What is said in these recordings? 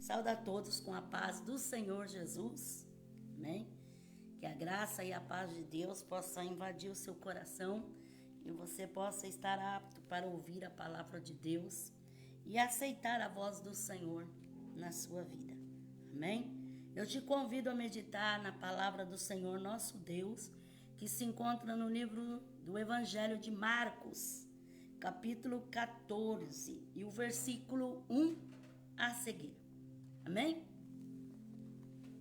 Saúdo a todos com a paz do Senhor Jesus. Amém? Que a graça e a paz de Deus possa invadir o seu coração e você possa estar apto para ouvir a palavra de Deus e aceitar a voz do Senhor na sua vida. Amém? Eu te convido a meditar na palavra do Senhor nosso Deus, que se encontra no livro do Evangelho de Marcos, capítulo 14, e o versículo 1 a seguir. Amém?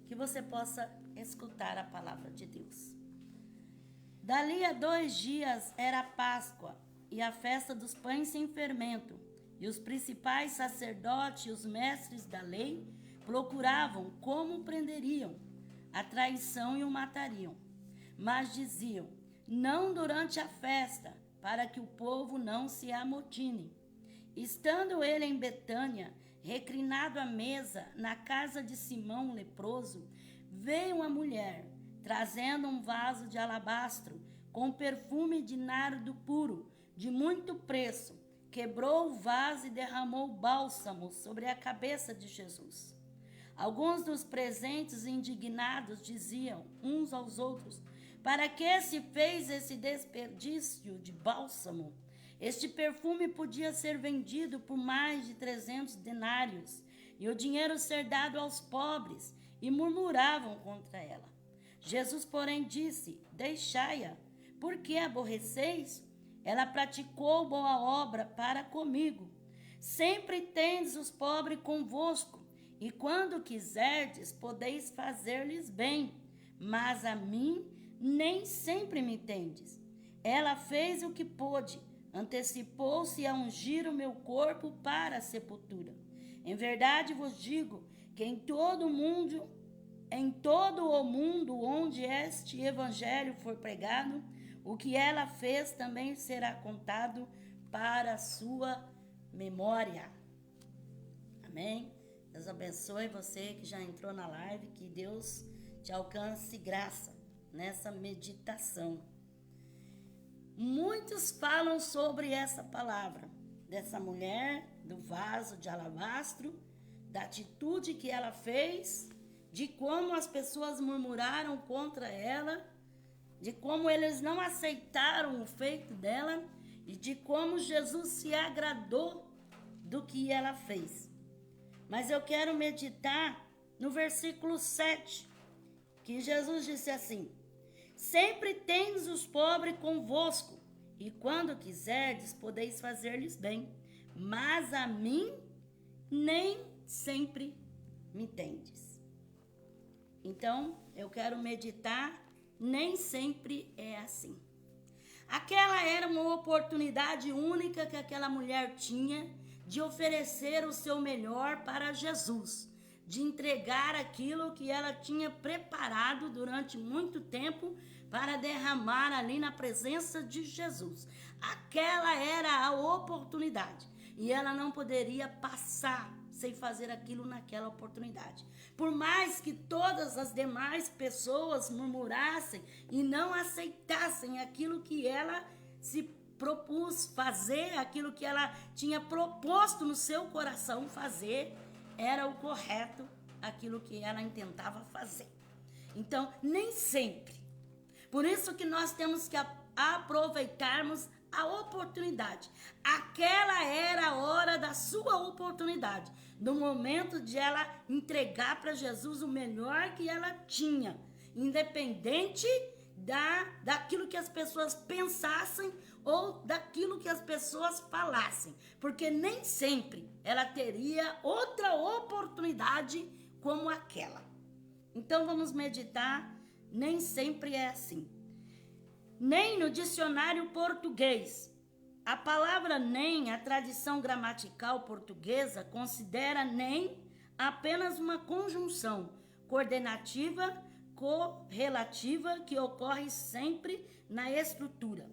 Que você possa escutar a palavra de Deus. Dali a 2 dias era a Páscoa e a festa dos pães sem fermento, e os principais sacerdotes e os mestres da lei procuravam como prenderiam a traição e o matariam. Mas diziam, não durante a festa, para que o povo não se amotine. Estando ele em Betânia, reclinado à mesa, na casa de Simão o leproso, veio uma mulher, trazendo um vaso de alabastro, com perfume de nardo puro, de muito preço. Quebrou o vaso e derramou bálsamo sobre a cabeça de Jesus. Alguns dos presentes indignados diziam uns aos outros, para que se fez esse desperdício de bálsamo? Este perfume podia ser vendido por mais de 300 denários e o dinheiro ser dado aos pobres, e murmuravam contra ela. Jesus, porém, disse, deixai-a, por que aborreceis? Ela praticou boa obra para comigo. Sempre tendes os pobres convosco, e quando quiserdes, podeis fazer-lhes bem, mas a mim nem sempre me tendes. Ela fez o que pôde, antecipou-se a ungir o meu corpo para a sepultura. Em verdade vos digo que em todo o mundo onde este evangelho for pregado, o que ela fez também será contado para a sua memória. Amém? Deus abençoe você que já entrou na live, que Deus te alcance graça nessa meditação. Muitos falam sobre essa palavra, dessa mulher, do vaso de alabastro, da atitude que ela fez, de como as pessoas murmuraram contra ela, de como eles não aceitaram o feito dela e de como Jesus se agradou do que ela fez. Mas eu quero meditar no versículo 7, que Jesus disse assim, sempre tendes os pobres convosco, e quando quiserdes, podeis fazer-lhes bem, mas a mim nem sempre me tendes. Então, eu quero meditar, nem sempre é assim. Aquela era uma oportunidade única que aquela mulher tinha de oferecer o seu melhor para Jesus, de entregar aquilo que ela tinha preparado durante muito tempo para derramar ali na presença de Jesus. Aquela era a oportunidade e ela não poderia passar sem fazer aquilo naquela oportunidade. Por mais que todas as demais pessoas murmurassem e não aceitassem aquilo que ela se propôs fazer, aquilo que ela tinha proposto no seu coração fazer, era o correto, aquilo que ela intentava fazer. Então, nem sempre. Por isso que nós temos que aproveitarmos a oportunidade. Aquela era a hora da sua oportunidade, do momento de ela entregar para Jesus o melhor que ela tinha, independente daquilo que as pessoas pensassem ou daquilo que as pessoas falassem, porque nem sempre ela teria outra oportunidade como aquela. Então vamos meditar, nem sempre é assim. Nem no dicionário português. A palavra nem, a tradição gramatical portuguesa, considera nem apenas uma conjunção coordenativa, correlativa, que ocorre sempre na estrutura.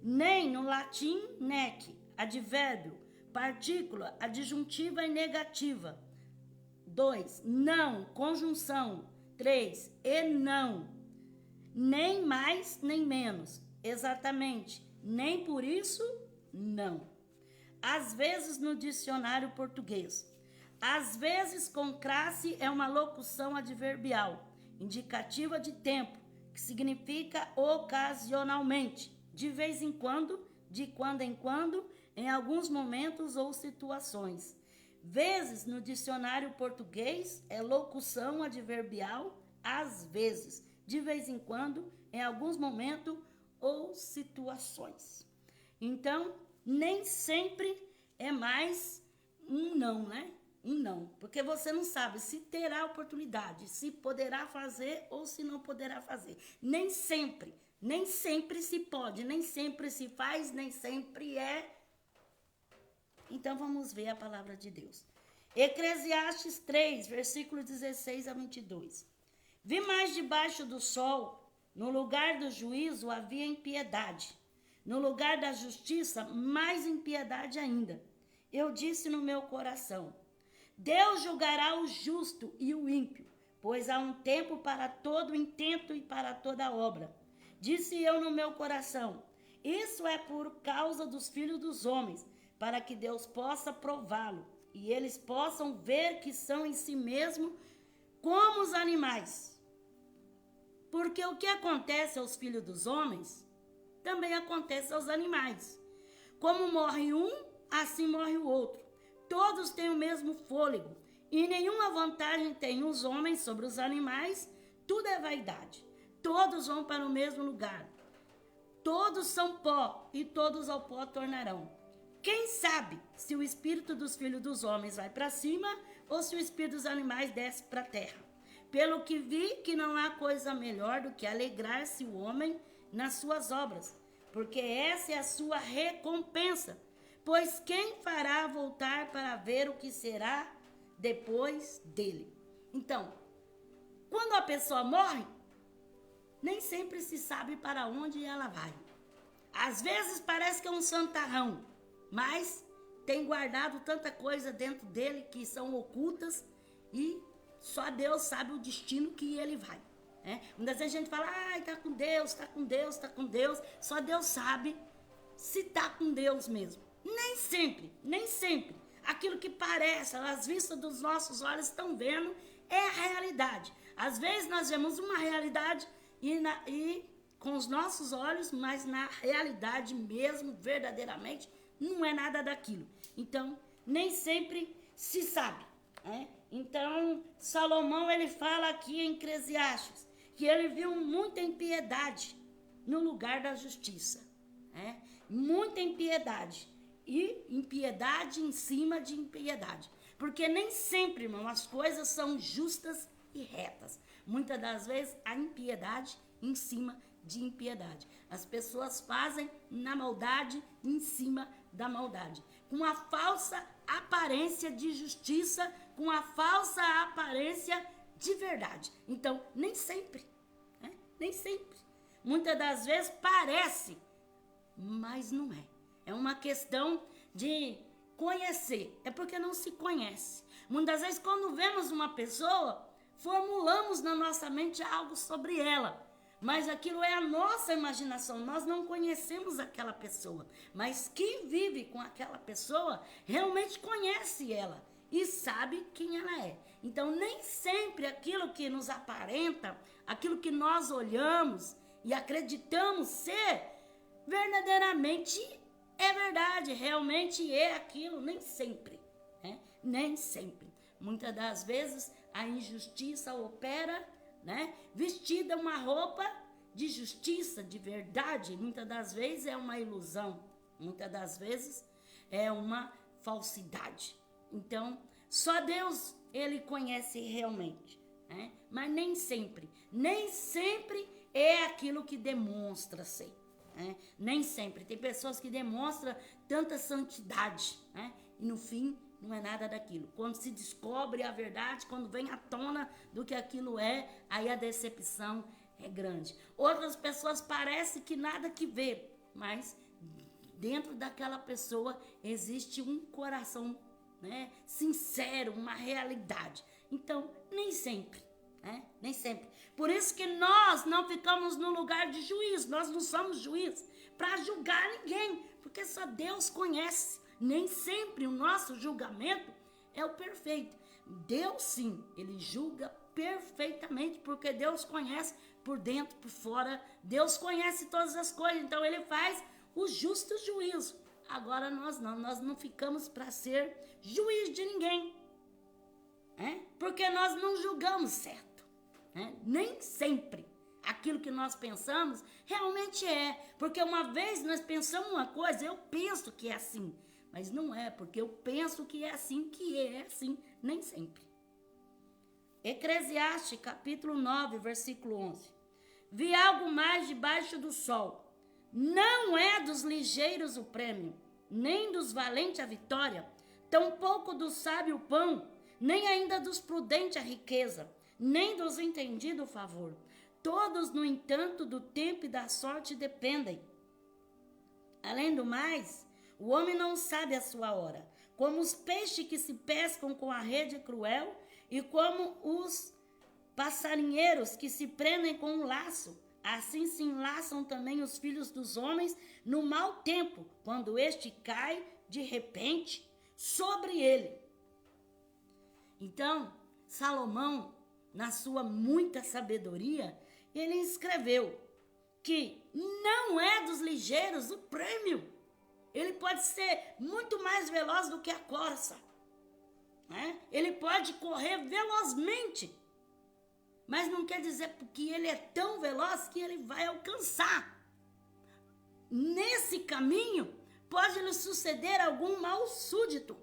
Nem no latim, nec, advérbio, partícula, adjuntiva e negativa. 2, não, conjunção. 3, e não. Nem mais, nem menos. Exatamente. Nem por isso, não. Às vezes no dicionário português, Às vezes, com crasse é uma locução adverbial, indicativa de tempo, que significa ocasionalmente, de vez em quando, de quando em alguns momentos ou situações. Vezes, no dicionário português, é locução adverbial, às vezes, de vez em quando, em alguns momentos ou situações. Então, nem sempre é mais um não, né? Um não, porque você não sabe se terá oportunidade, se poderá fazer ou se não poderá fazer. Nem sempre se pode, nem sempre se faz, nem sempre é. Então vamos ver a palavra de Deus. Eclesiastes 3, versículo 16 a 22. Vi mais debaixo do sol, no lugar do juízo havia impiedade, no lugar da justiça mais impiedade ainda. Eu disse no meu coração: Deus julgará o justo e o ímpio, pois há um tempo para todo intento e para toda obra. Disse eu no meu coração: isso é por causa dos filhos dos homens, para que Deus possa prová-lo, e eles possam ver que são em si mesmos como os animais. Porque o que acontece aos filhos dos homens, também acontece aos animais. Como morre um, assim morre o outro. Todos têm o mesmo fôlego, e nenhuma vantagem têm os homens sobre os animais, tudo é vaidade. Todos vão para o mesmo lugar. Todos são pó, e todos ao pó tornarão. Quem sabe se o espírito dos filhos dos homens vai para cima, ou se o espírito dos animais desce para a terra? Pelo que vi que não há coisa melhor do que alegrar-se o homem nas suas obras, porque essa é a sua recompensa. Pois quem fará voltar para ver o que será depois dele? Então, quando a pessoa morre, nem sempre se sabe para onde ela vai. Às vezes parece que é um santarrão, mas tem guardado tanta coisa dentro dele que são ocultas e só Deus sabe o destino que ele vai. Muitas vezes a gente fala, tá com Deus, tá com Deus, tá com Deus. Só Deus sabe se tá com Deus mesmo. Nem sempre. Aquilo que parece, às vistas dos nossos olhos estão vendo, é a realidade. Às vezes nós vemos uma realidade e com os nossos olhos, mas na realidade mesmo, verdadeiramente, não é nada daquilo. Então, nem sempre se sabe. Então, Salomão, ele fala aqui em Eclesiastes, que ele viu muita impiedade no lugar da justiça. Muita impiedade. E impiedade em cima de impiedade. Porque nem sempre, irmão, as coisas são justas e retas. Muitas das vezes, a impiedade em cima de impiedade. As pessoas fazem na maldade em cima da maldade. Com a falsa aparência de justiça, com a falsa aparência de verdade. Então, nem sempre. Nem sempre. Muitas das vezes parece, mas não é. É uma questão de conhecer. É porque não se conhece. Muitas vezes, quando vemos uma pessoa, formulamos na nossa mente algo sobre ela. Mas aquilo é a nossa imaginação. Nós não conhecemos aquela pessoa. Mas quem vive com aquela pessoa realmente conhece ela e sabe quem ela é. Então, nem sempre aquilo que nos aparenta, aquilo que nós olhamos e acreditamos ser, verdadeiramente é verdade, realmente é aquilo, nem sempre, nem sempre. Muitas das vezes a injustiça opera, vestida uma roupa de justiça, de verdade. Muitas das vezes é uma ilusão, muitas das vezes é uma falsidade. Então, só Deus, ele conhece realmente, mas nem sempre é aquilo que demonstra ser. Nem sempre. Tem pessoas que demonstram tanta santidade, e no fim não é nada daquilo. Quando se descobre a verdade, quando vem à tona do que aquilo é, aí a decepção é grande. Outras pessoas parecem que nada que vê, mas dentro daquela pessoa existe um coração, sincero, uma realidade. Então, nem sempre. Nem sempre. Por isso que nós não ficamos no lugar de juiz. Nós não somos juiz para julgar ninguém, porque só Deus conhece. Nem sempre o nosso julgamento é o perfeito. Deus sim, ele julga perfeitamente, porque Deus conhece por dentro, por fora, Deus conhece todas as coisas, então ele faz o justo juízo. Agora nós não ficamos para ser juiz de ninguém, porque nós não julgamos certo, nem sempre aquilo que nós pensamos realmente é, porque uma vez nós pensamos uma coisa, eu penso que é assim, mas não é, porque eu penso que é assim, nem sempre. Eclesiastes, capítulo 9, versículo 11. Vi algo mais debaixo do sol. Não é dos ligeiros o prêmio, nem dos valentes a vitória, tampouco do sábio o pão, nem ainda dos prudentes a riqueza, nem dos entendidos o favor. Todos, no entanto, do tempo e da sorte dependem. Além do mais, o homem não sabe a sua hora, como os peixes que se pescam com a rede cruel e como os passarinheiros que se prendem com um laço. Assim se enlaçam também os filhos dos homens no mau tempo, quando este cai de repente sobre ele. Então, Salomão, na sua muita sabedoria, ele escreveu que não é dos ligeiros o prêmio. Ele pode ser muito mais veloz do que a corça, Ele pode correr velozmente, mas não quer dizer que ele é tão veloz que ele vai alcançar. Nesse caminho, pode lhe suceder algum mal súdito,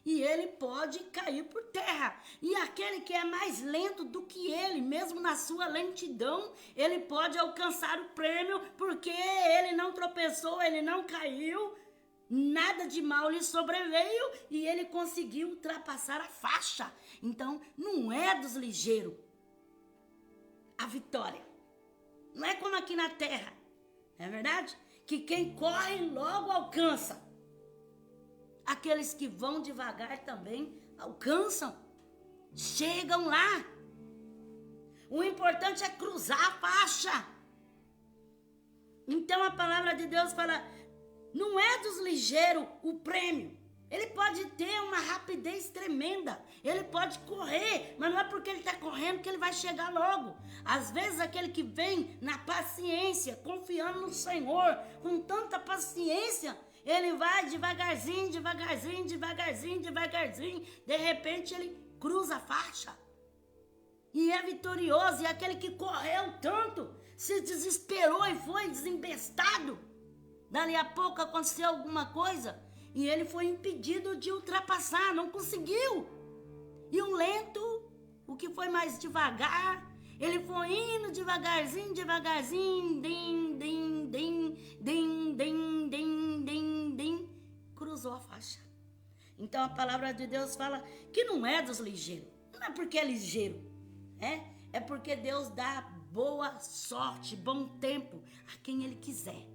e ele pode cair por terra. E aquele que é mais lento do que ele, mesmo na sua lentidão, ele pode alcançar o prêmio, porque ele não tropeçou, ele não caiu, nada de mal lhe sobreveio, e ele conseguiu ultrapassar a faixa. Então, não é dos ligeiros a vitória. Não é como aqui na terra, não é verdade? Que quem corre logo alcança. Aqueles que vão devagar também alcançam, chegam lá. O importante é cruzar a faixa. Então a palavra de Deus fala, não é dos ligeiros o prêmio. Ele pode ter uma rapidez tremenda, ele pode correr, mas não é porque ele está correndo que ele vai chegar logo. Às vezes aquele que vem na paciência, confiando no Senhor, com tanta paciência, ele vai devagarzinho, devagarzinho, devagarzinho, devagarzinho, de repente ele cruza a faixa e é vitorioso. E aquele que correu tanto, se desesperou e foi desembestado, dali a pouco aconteceu alguma coisa e ele foi impedido de ultrapassar, não conseguiu. E o lento, o que foi mais devagar, ele foi indo devagarzinho, devagarzinho, din, din, din, din, din, din, din, din, cruzou a faixa. Então a palavra de Deus fala que não é dos ligeiros, não é porque é ligeiro, é porque Deus dá boa sorte, bom tempo a quem Ele quiser.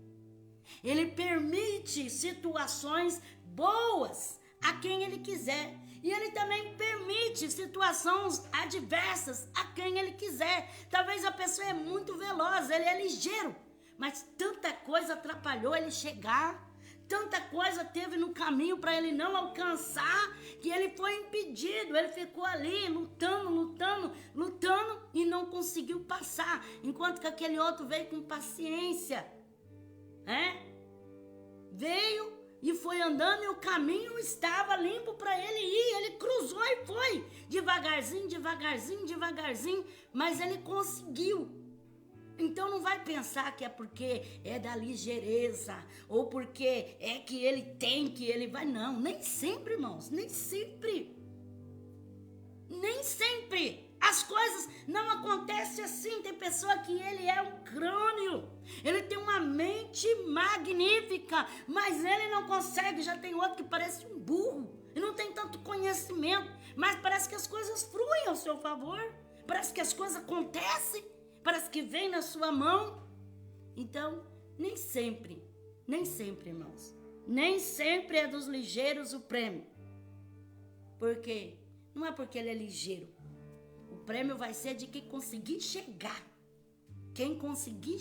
Ele permite situações boas a quem Ele quiser. E Ele também permite situações adversas a quem Ele quiser. Talvez a pessoa é muito veloz, ele é ligeiro, mas tanta coisa atrapalhou ele chegar, tanta coisa teve no caminho para ele não alcançar, que ele foi impedido. Ele ficou ali lutando e não conseguiu passar. Enquanto que aquele outro veio com paciência, veio e foi andando e o caminho estava limpo para ele ir. Ele cruzou e foi devagarzinho, devagarzinho, devagarzinho, mas ele conseguiu. Então não vai pensar que é porque é da ligeireza ou porque é que ele tem, que ele vai. Não, nem sempre, irmãos, nem sempre. Nem sempre. As coisas não acontecem assim. Tem pessoa que ele é um crânio, ele tem uma mente magnífica, mas ele não consegue. Já tem outro que parece um burro, ele não tem tanto conhecimento, mas parece que as coisas fluem ao seu favor, parece que as coisas acontecem, parece que vem na sua mão. Então, nem sempre, irmãos, nem sempre é dos ligeiros o prêmio. Porque não é porque ele é ligeiro. O prêmio vai ser de quem conseguir chegar. Quem conseguir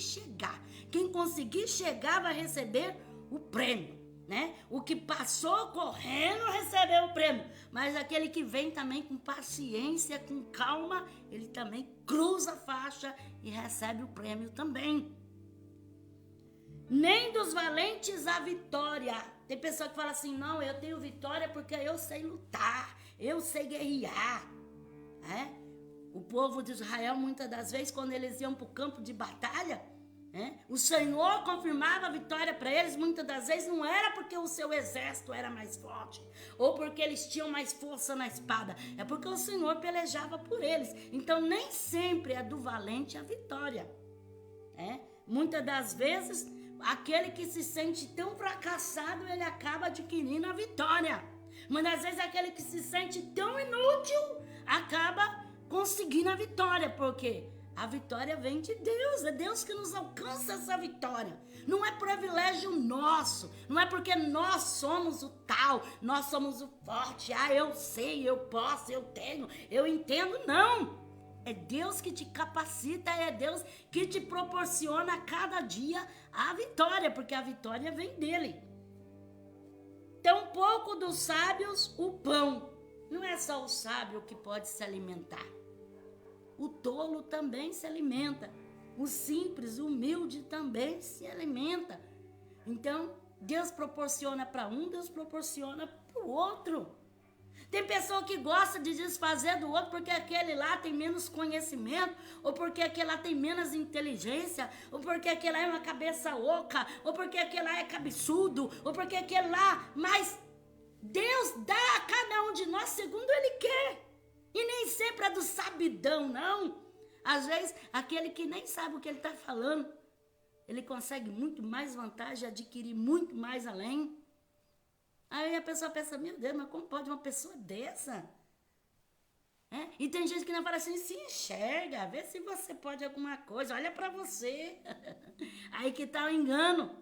chegar vai receber o prêmio. né? O que passou correndo recebeu o prêmio, mas aquele que vem também com paciência, com calma, ele também cruza a faixa e recebe o prêmio também. Nem dos valentes a vitória. Tem pessoa que fala assim, não, eu tenho vitória porque eu sei lutar, eu sei guerrear. O povo de Israel, muitas das vezes, quando eles iam para o campo de batalha, o Senhor confirmava a vitória para eles. Muitas das vezes não era porque o seu exército era mais forte, ou porque eles tinham mais força na espada, é porque o Senhor pelejava por eles. Então nem sempre é do valente a vitória. Muitas das vezes aquele que se sente tão fracassado, ele acaba adquirindo a vitória. Muitas vezes aquele que se sente tão inútil acaba conseguindo a vitória, porque a vitória vem de Deus, é Deus que nos alcança essa vitória. Não é privilégio nosso, não é porque nós somos o tal, nós somos o forte, eu sei, eu posso, eu tenho, eu entendo, não. É Deus que te capacita, é Deus que te proporciona a cada dia a vitória, porque a vitória vem dele. Tampouco dos sábios o pão. Não é só o sábio que pode se alimentar. O tolo também se alimenta. O simples, o humilde também se alimenta. Então, Deus proporciona para um, Deus proporciona para o outro. Tem pessoa que gosta de desfazer do outro porque aquele lá tem menos conhecimento, ou porque aquele lá tem menos inteligência, ou porque aquele lá é uma cabeça oca, ou porque aquele lá é cabeçudo, ou porque aquele lá... Mas Deus dá a cada um de nós segundo Ele quer. E nem sempre é do sabidão, não. Às vezes, aquele que nem sabe o que ele está falando, ele consegue muito mais vantagem, adquirir muito mais além. Aí a pessoa pensa, meu Deus, mas como pode uma pessoa dessa? E tem gente que não fala assim, se enxerga, vê se você pode alguma coisa, olha para você. Aí que tá o engano.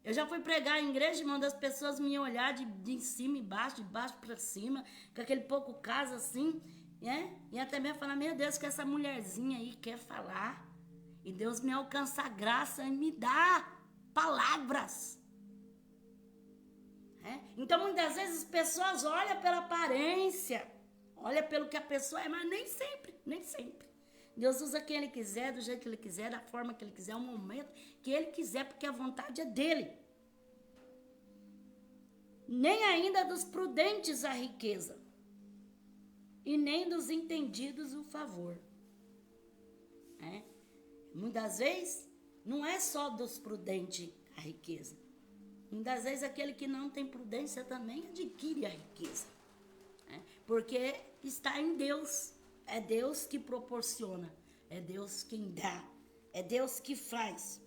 Eu já fui pregar em igreja, irmão, das pessoas me olhar de cima e baixo, de baixo para cima, com aquele pouco caso assim, e até mesmo falar, meu Deus, que essa mulherzinha aí quer falar. E Deus me alcança a graça e me dá palavras. Então, muitas vezes, as pessoas olham pela aparência, olham pelo que a pessoa é, mas nem sempre. Deus usa quem Ele quiser, do jeito que Ele quiser, da forma que Ele quiser, o momento que Ele quiser, porque a vontade é dEle. Nem ainda dos prudentes a riqueza, e nem dos entendidos o favor. Muitas vezes, não é só dos prudentes a riqueza. Muitas vezes, aquele que não tem prudência também adquire a riqueza. Porque está em Deus. É Deus que proporciona, é Deus quem dá, é Deus que faz.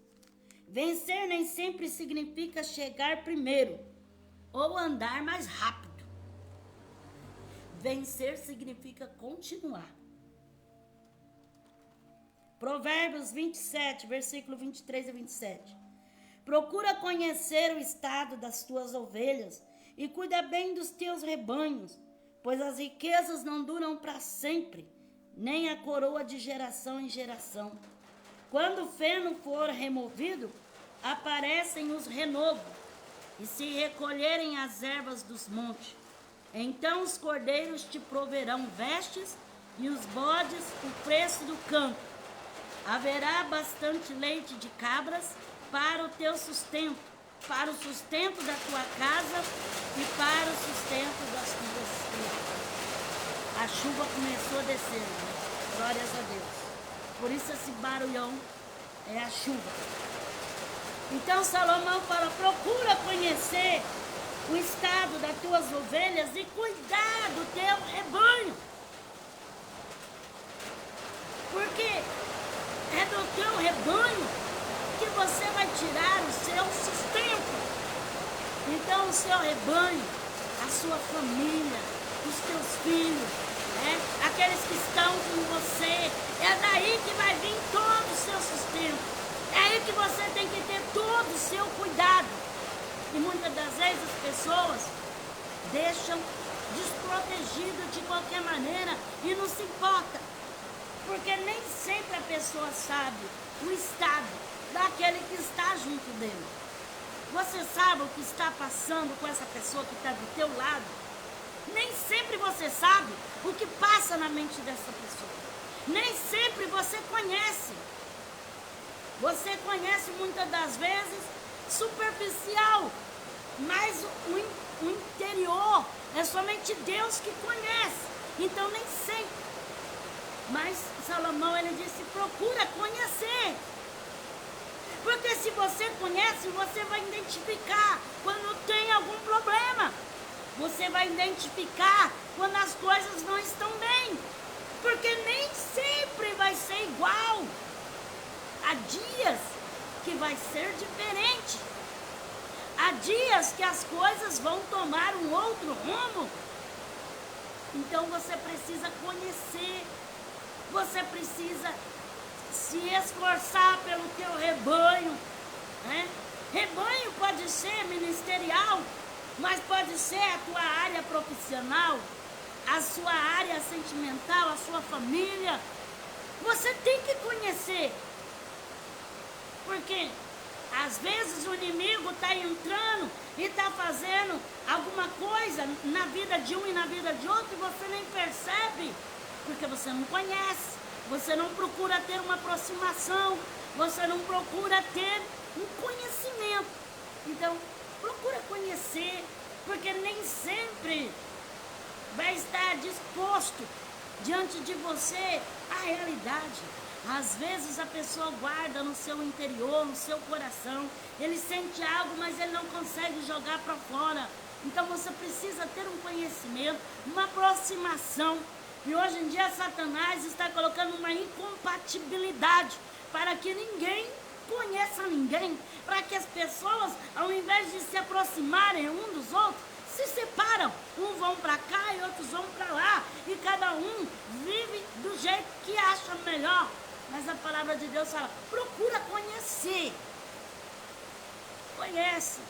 Vencer nem sempre significa chegar primeiro ou andar mais rápido. Vencer significa continuar. Provérbios 27, versículo 23 a 27. Procura conhecer o estado das tuas ovelhas e cuida bem dos teus rebanhos, pois as riquezas não duram para sempre, nem a coroa de geração em geração. Quando o feno for removido, aparecem os renovos, e se recolherem as ervas dos montes. Então os cordeiros te proverão vestes, e os bodes o preço do campo. Haverá bastante leite de cabras para o teu sustento, para o sustento da tua casa e para o sustento das tuas criadas. A chuva começou a descer, glórias a Deus. Por isso esse barulhão é a chuva. Então Salomão fala, procura conhecer o estado das tuas ovelhas e cuidar do teu rebanho. Porque é do teu rebanho que você vai tirar o seu sustento. Então o seu rebanho, a sua família, os teus filhos, aqueles que estão com você, é daí que vai vir todo o seu sustento. É aí que você tem que ter todo o seu cuidado. E muitas das vezes as pessoas deixam desprotegido de qualquer maneira e não se importa. Porque nem sempre a pessoa sabe o estado daquele que está junto dele. Você sabe o que está passando com essa pessoa que está do teu lado? Nem sempre você sabe o que passa na mente dessa pessoa. Nem sempre você conhece. Você conhece muitas das vezes superficial, mas o interior é somente Deus que conhece. Então nem sempre. Mas Salomão, ele disse, procura conhecer. Porque se você conhece, você vai identificar quando tem algum problema. Você vai identificar quando as coisas não estão bem. Porque nem sempre vai ser igual. Há dias que vai ser diferente. Há dias que as coisas vão tomar um outro rumo. Então você precisa conhecer. Você precisa se esforçar pelo teu rebanho, né? Rebanho pode ser ministerial, mas pode ser a tua área profissional, a sua área sentimental, a sua família. Você tem que conhecer, porque às vezes o inimigo está entrando e está fazendo alguma coisa na vida de um e na vida de outro e você nem percebe, porque você não conhece. Você não procura ter uma aproximação, você não procura ter um conhecimento. Então, procura conhecer, porque nem sempre vai estar disposto diante de você a realidade. Às vezes a pessoa guarda no seu interior, no seu coração, ele sente algo, mas ele não consegue jogar para fora. Então você precisa ter um conhecimento, uma aproximação. E hoje em dia Satanás está colocando uma incompatibilidade para que ninguém conheça ninguém, para que as pessoas, ao invés de se aproximarem um dos outros, se separam. Uns vão para cá e outros vão para lá, e cada um vive do jeito que acha melhor. Mas a palavra de Deus fala, procura conhecer. Conhece.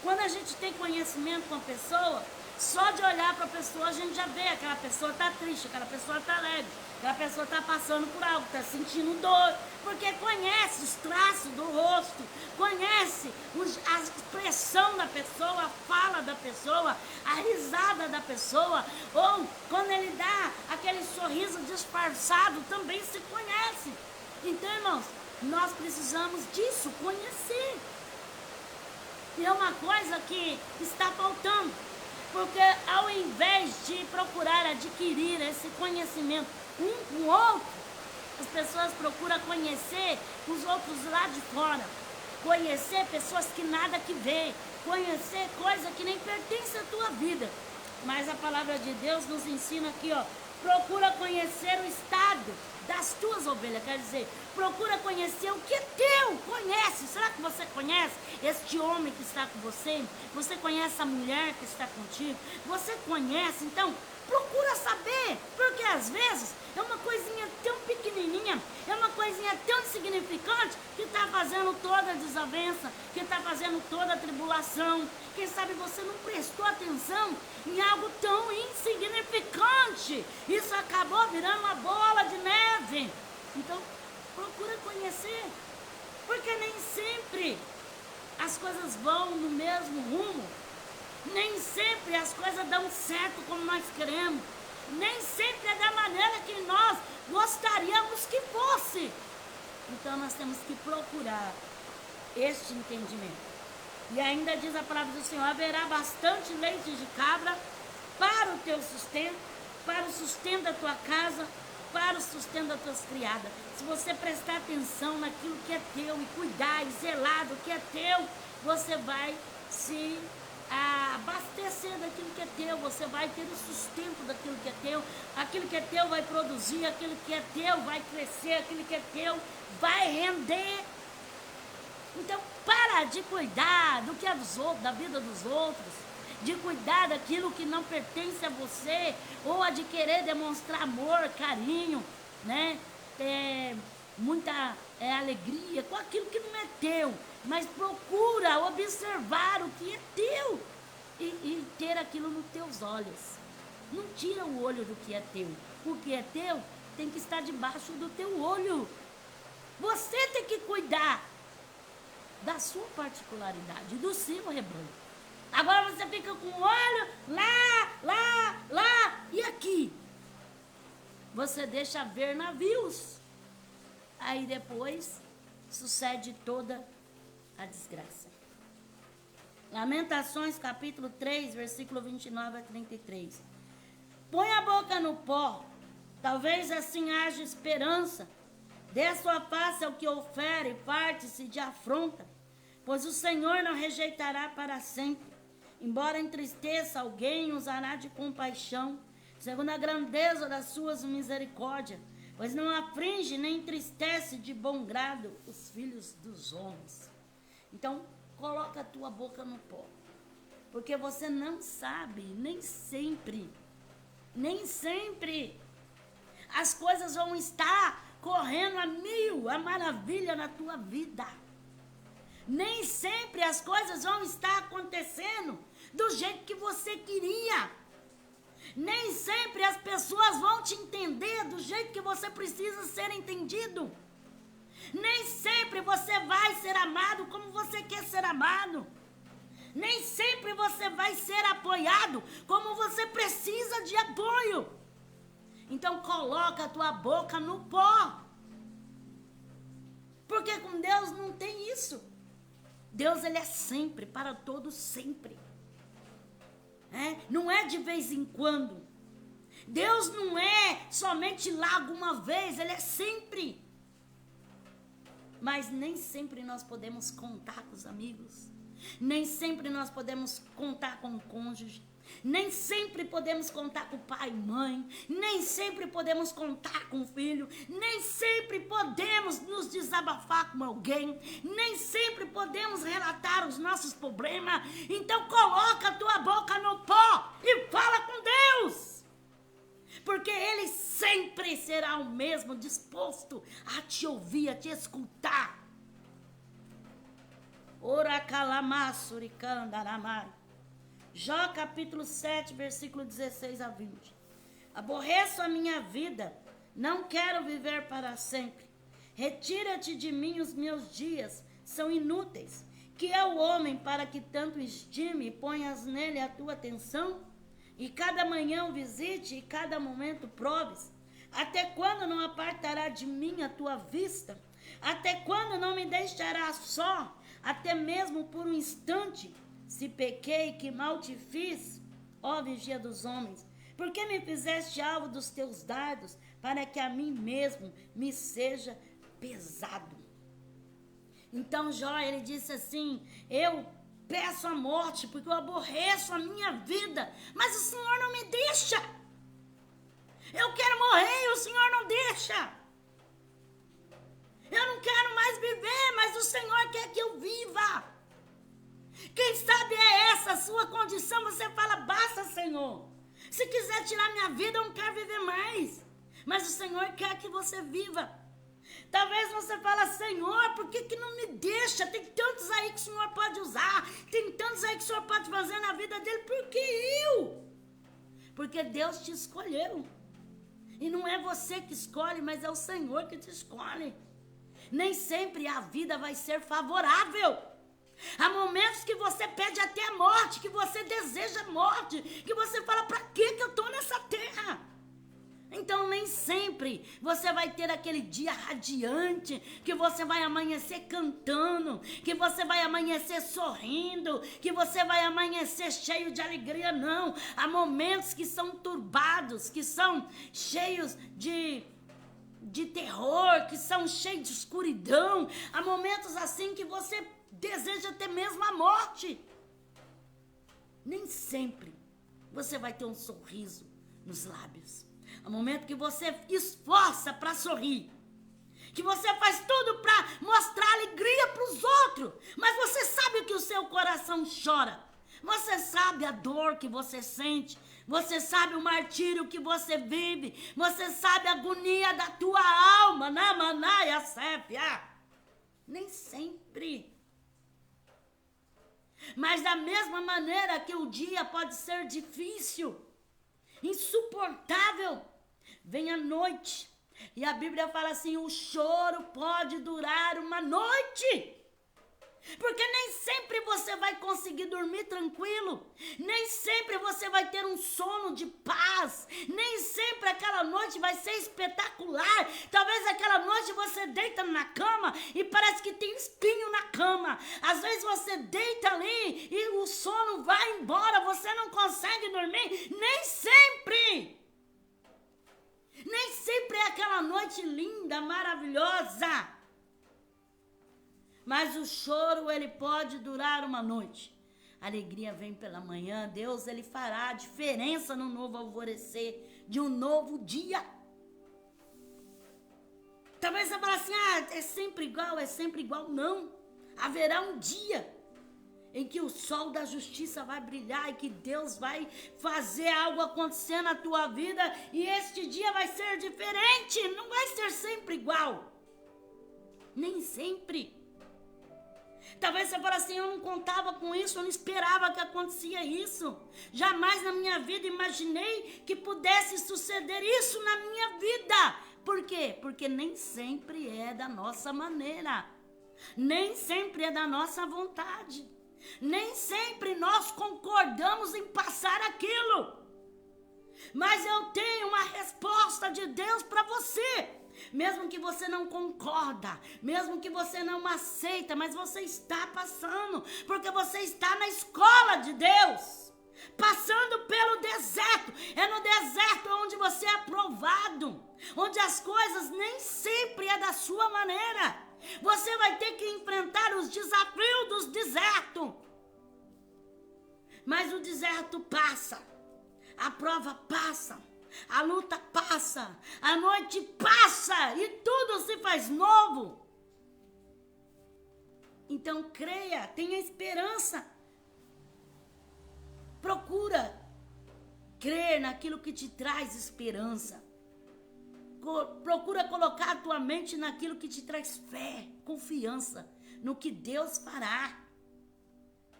Quando a gente tem conhecimento com a pessoa, só de olhar para a pessoa a gente já vê, aquela pessoa está triste, aquela pessoa está alegre, aquela pessoa está passando por algo, está sentindo dor, porque conhece os traços do rosto, conhece a expressão da pessoa, a fala da pessoa, a risada da pessoa, ou quando ele dá aquele sorriso disfarçado, também se conhece. Então, irmãos, nós precisamos disso, conhecer. E é uma coisa que está faltando. Porque ao invés de procurar adquirir esse conhecimento um com o outro, as pessoas procuram conhecer os outros lá de fora. Conhecer pessoas que nada que vê. Conhecer coisa que nem pertence à tua vida. Mas a palavra de Deus nos ensina aqui, ó. Procura conhecer o estado das tuas ovelhas. Quer dizer, procura conhecer o que é teu. Conhece. Será que você conhece este homem que está com você? Você conhece a mulher que está contigo? Você conhece? Então, procura saber. Porque às vezes é uma coisinha tão pequenininha, é uma coisinha tão insignificante que está fazendo toda a desavença, que está fazendo toda a tribulação. Quem sabe você não prestou atenção em algo tão insignificante. Isso acabou virando uma bola de neve. Então, procura conhecer. Porque nem sempre as coisas vão no mesmo rumo. Nem sempre as coisas dão certo como nós queremos. Nem sempre é da maneira que nós gostaríamos que fosse. Então nós temos que procurar este entendimento. E ainda diz a palavra do Senhor, haverá bastante leite de cabra para o teu sustento, para o sustento da tua casa, para o sustento das tuas criadas. Se você prestar atenção naquilo que é teu e cuidar e zelar do que é teu, você vai se abastecer daquilo que é teu, você vai ter o sustento daquilo que é teu, aquilo que é teu vai produzir, aquilo que é teu vai crescer, aquilo que é teu vai render. Então, para de cuidar do que é dos outros, da vida dos outros, de cuidar daquilo que não pertence a você, ou a de querer demonstrar amor, carinho, né? Muita alegria com aquilo que não é teu, mas procura observar o que é teu e ter aquilo nos teus olhos. Não tira o olho do que é teu. O que é teu tem que estar debaixo do teu olho. Você tem que cuidar. da sua particularidade, do seu rebanho. Agora você fica com o olho lá e aqui. Você deixa ver navios. Aí depois sucede toda a desgraça. Lamentações capítulo 3, versículo 29 a 33. Põe a boca no pó, talvez assim haja esperança. Dê a sua face ao que ofere, parte-se de afronta, pois o Senhor não rejeitará para sempre. Embora entristeça alguém, usará de compaixão, segundo a grandeza das suas misericórdias, pois não aflige nem entristece de bom grado os filhos dos homens. Então, coloca a tua boca no pó, porque você não sabe, nem sempre, as coisas vão estar correndo a mil, a maravilha na tua vida. Nem sempre as coisas vão estar acontecendo do jeito que você queria. Nem sempre as pessoas vão te entender do jeito que você precisa ser entendido. Nem sempre você vai ser amado como você quer ser amado. Nem sempre você vai ser apoiado como você precisa de apoio. Então coloca a tua boca no pó. Porque com Deus não tem isso. Deus, ele é sempre, para todos sempre. Não é de vez em quando. Deus não é somente lá alguma vez, ele é sempre. Mas nem sempre nós podemos contar com os amigos. Nem sempre nós podemos contar com o cônjuge. Nem sempre podemos contar com o pai e mãe. Nem sempre podemos contar com o filho. Nem sempre podemos nos desabafar com alguém. Nem sempre podemos relatar os nossos problemas. Então coloca a tua boca no pó e fala com Deus. Porque Ele sempre será o mesmo, disposto a te ouvir, a te escutar. Ora calamassuricandaramai. Jó capítulo 7, versículo 16 a 20. Aborreço a minha vida, não quero viver para sempre. Retira-te de mim, os meus dias são inúteis. Que é o homem para que tanto estime e ponhas nele a tua atenção? E cada manhã o visite e cada momento proves? Até quando não apartará de mim a tua vista? Até quando não me deixará só, até mesmo por um instante? Se pequei, que mal te fiz, ó vigia dos homens, por que me fizeste alvo dos teus dardos, para que a mim mesmo me seja pesado? Então Jó, ele disse assim, eu peço a morte, porque eu aborreço a minha vida, mas o Senhor não me deixa. Eu quero morrer e o Senhor não deixa. Eu não quero mais viver, mas o Senhor quer que eu viva. Quem sabe é essa a sua condição, você fala, basta, Senhor. Se quiser tirar minha vida, eu não quero viver mais. Mas o Senhor quer que você viva. Talvez você fala, Senhor, por que não me deixa? Tem tantos aí que o Senhor pode usar. Tem tantos aí que o Senhor pode fazer na vida dele. Por que eu? Porque Deus te escolheu. E não é você que escolhe, mas é o Senhor que te escolhe. Nem sempre a vida vai ser favorável. Há momentos que você pede até a morte, que você deseja a morte, que você fala, para que eu estou nessa terra? Então nem sempre você vai ter aquele dia radiante, que você vai amanhecer cantando, que você vai amanhecer sorrindo, que você vai amanhecer cheio de alegria, não. Há momentos que são turbados, que são cheios de terror, que são cheios de escuridão. Há momentos assim que você deseja até mesmo a morte. Nem sempre você vai ter um sorriso nos lábios. Há momento que você esforça para sorrir, que você faz tudo para mostrar alegria para os outros, mas você sabe que o seu coração chora. Você sabe a dor que você sente, você sabe o martírio que você vive, você sabe a agonia da tua alma, na manaia sépia. Nem sempre. Mas da mesma maneira que o dia pode ser difícil, insuportável, vem a noite. E a Bíblia fala assim, o choro pode durar uma noite. Porque nem sempre você vai conseguir dormir tranquilo. Nem sempre você vai ter um sono de paz. Nem sempre aquela noite vai ser espetacular. Talvez aquela noite você deita na cama e parece que tem espinho na cama. Às vezes você deita ali e o sono vai embora. Você não consegue dormir. Nem sempre. Nem sempre é aquela noite linda, maravilhosa. Mas o choro, ele pode durar uma noite. A alegria vem pela manhã. Deus, ele fará a diferença no novo alvorecer de um novo dia. Talvez você fale assim, é sempre igual, é sempre igual. Não. Haverá um dia em que o sol da justiça vai brilhar e que Deus vai fazer algo acontecer na tua vida. E este dia vai ser diferente. Não vai ser sempre igual. Nem sempre. Talvez você fale assim, eu não contava com isso, eu não esperava que acontecia isso. Jamais na minha vida imaginei que pudesse suceder isso na minha vida. Por quê? Porque nem sempre é da nossa maneira. Nem sempre é da nossa vontade. Nem sempre nós concordamos em passar aquilo. Mas eu tenho uma resposta de Deus para você. Mesmo que você não concorda, mesmo que você não aceita, mas você está passando, porque você está na escola de Deus, passando pelo deserto. É no deserto onde você é aprovado, onde as coisas nem sempre é da sua maneira. Você vai ter que enfrentar os desafios do deserto. Mas o deserto passa, a prova passa. A luta passa, a noite passa e tudo se faz novo. Então creia, tenha esperança. Procura crer naquilo que te traz esperança. Procura colocar a tua mente naquilo que te traz fé, confiança no que Deus fará.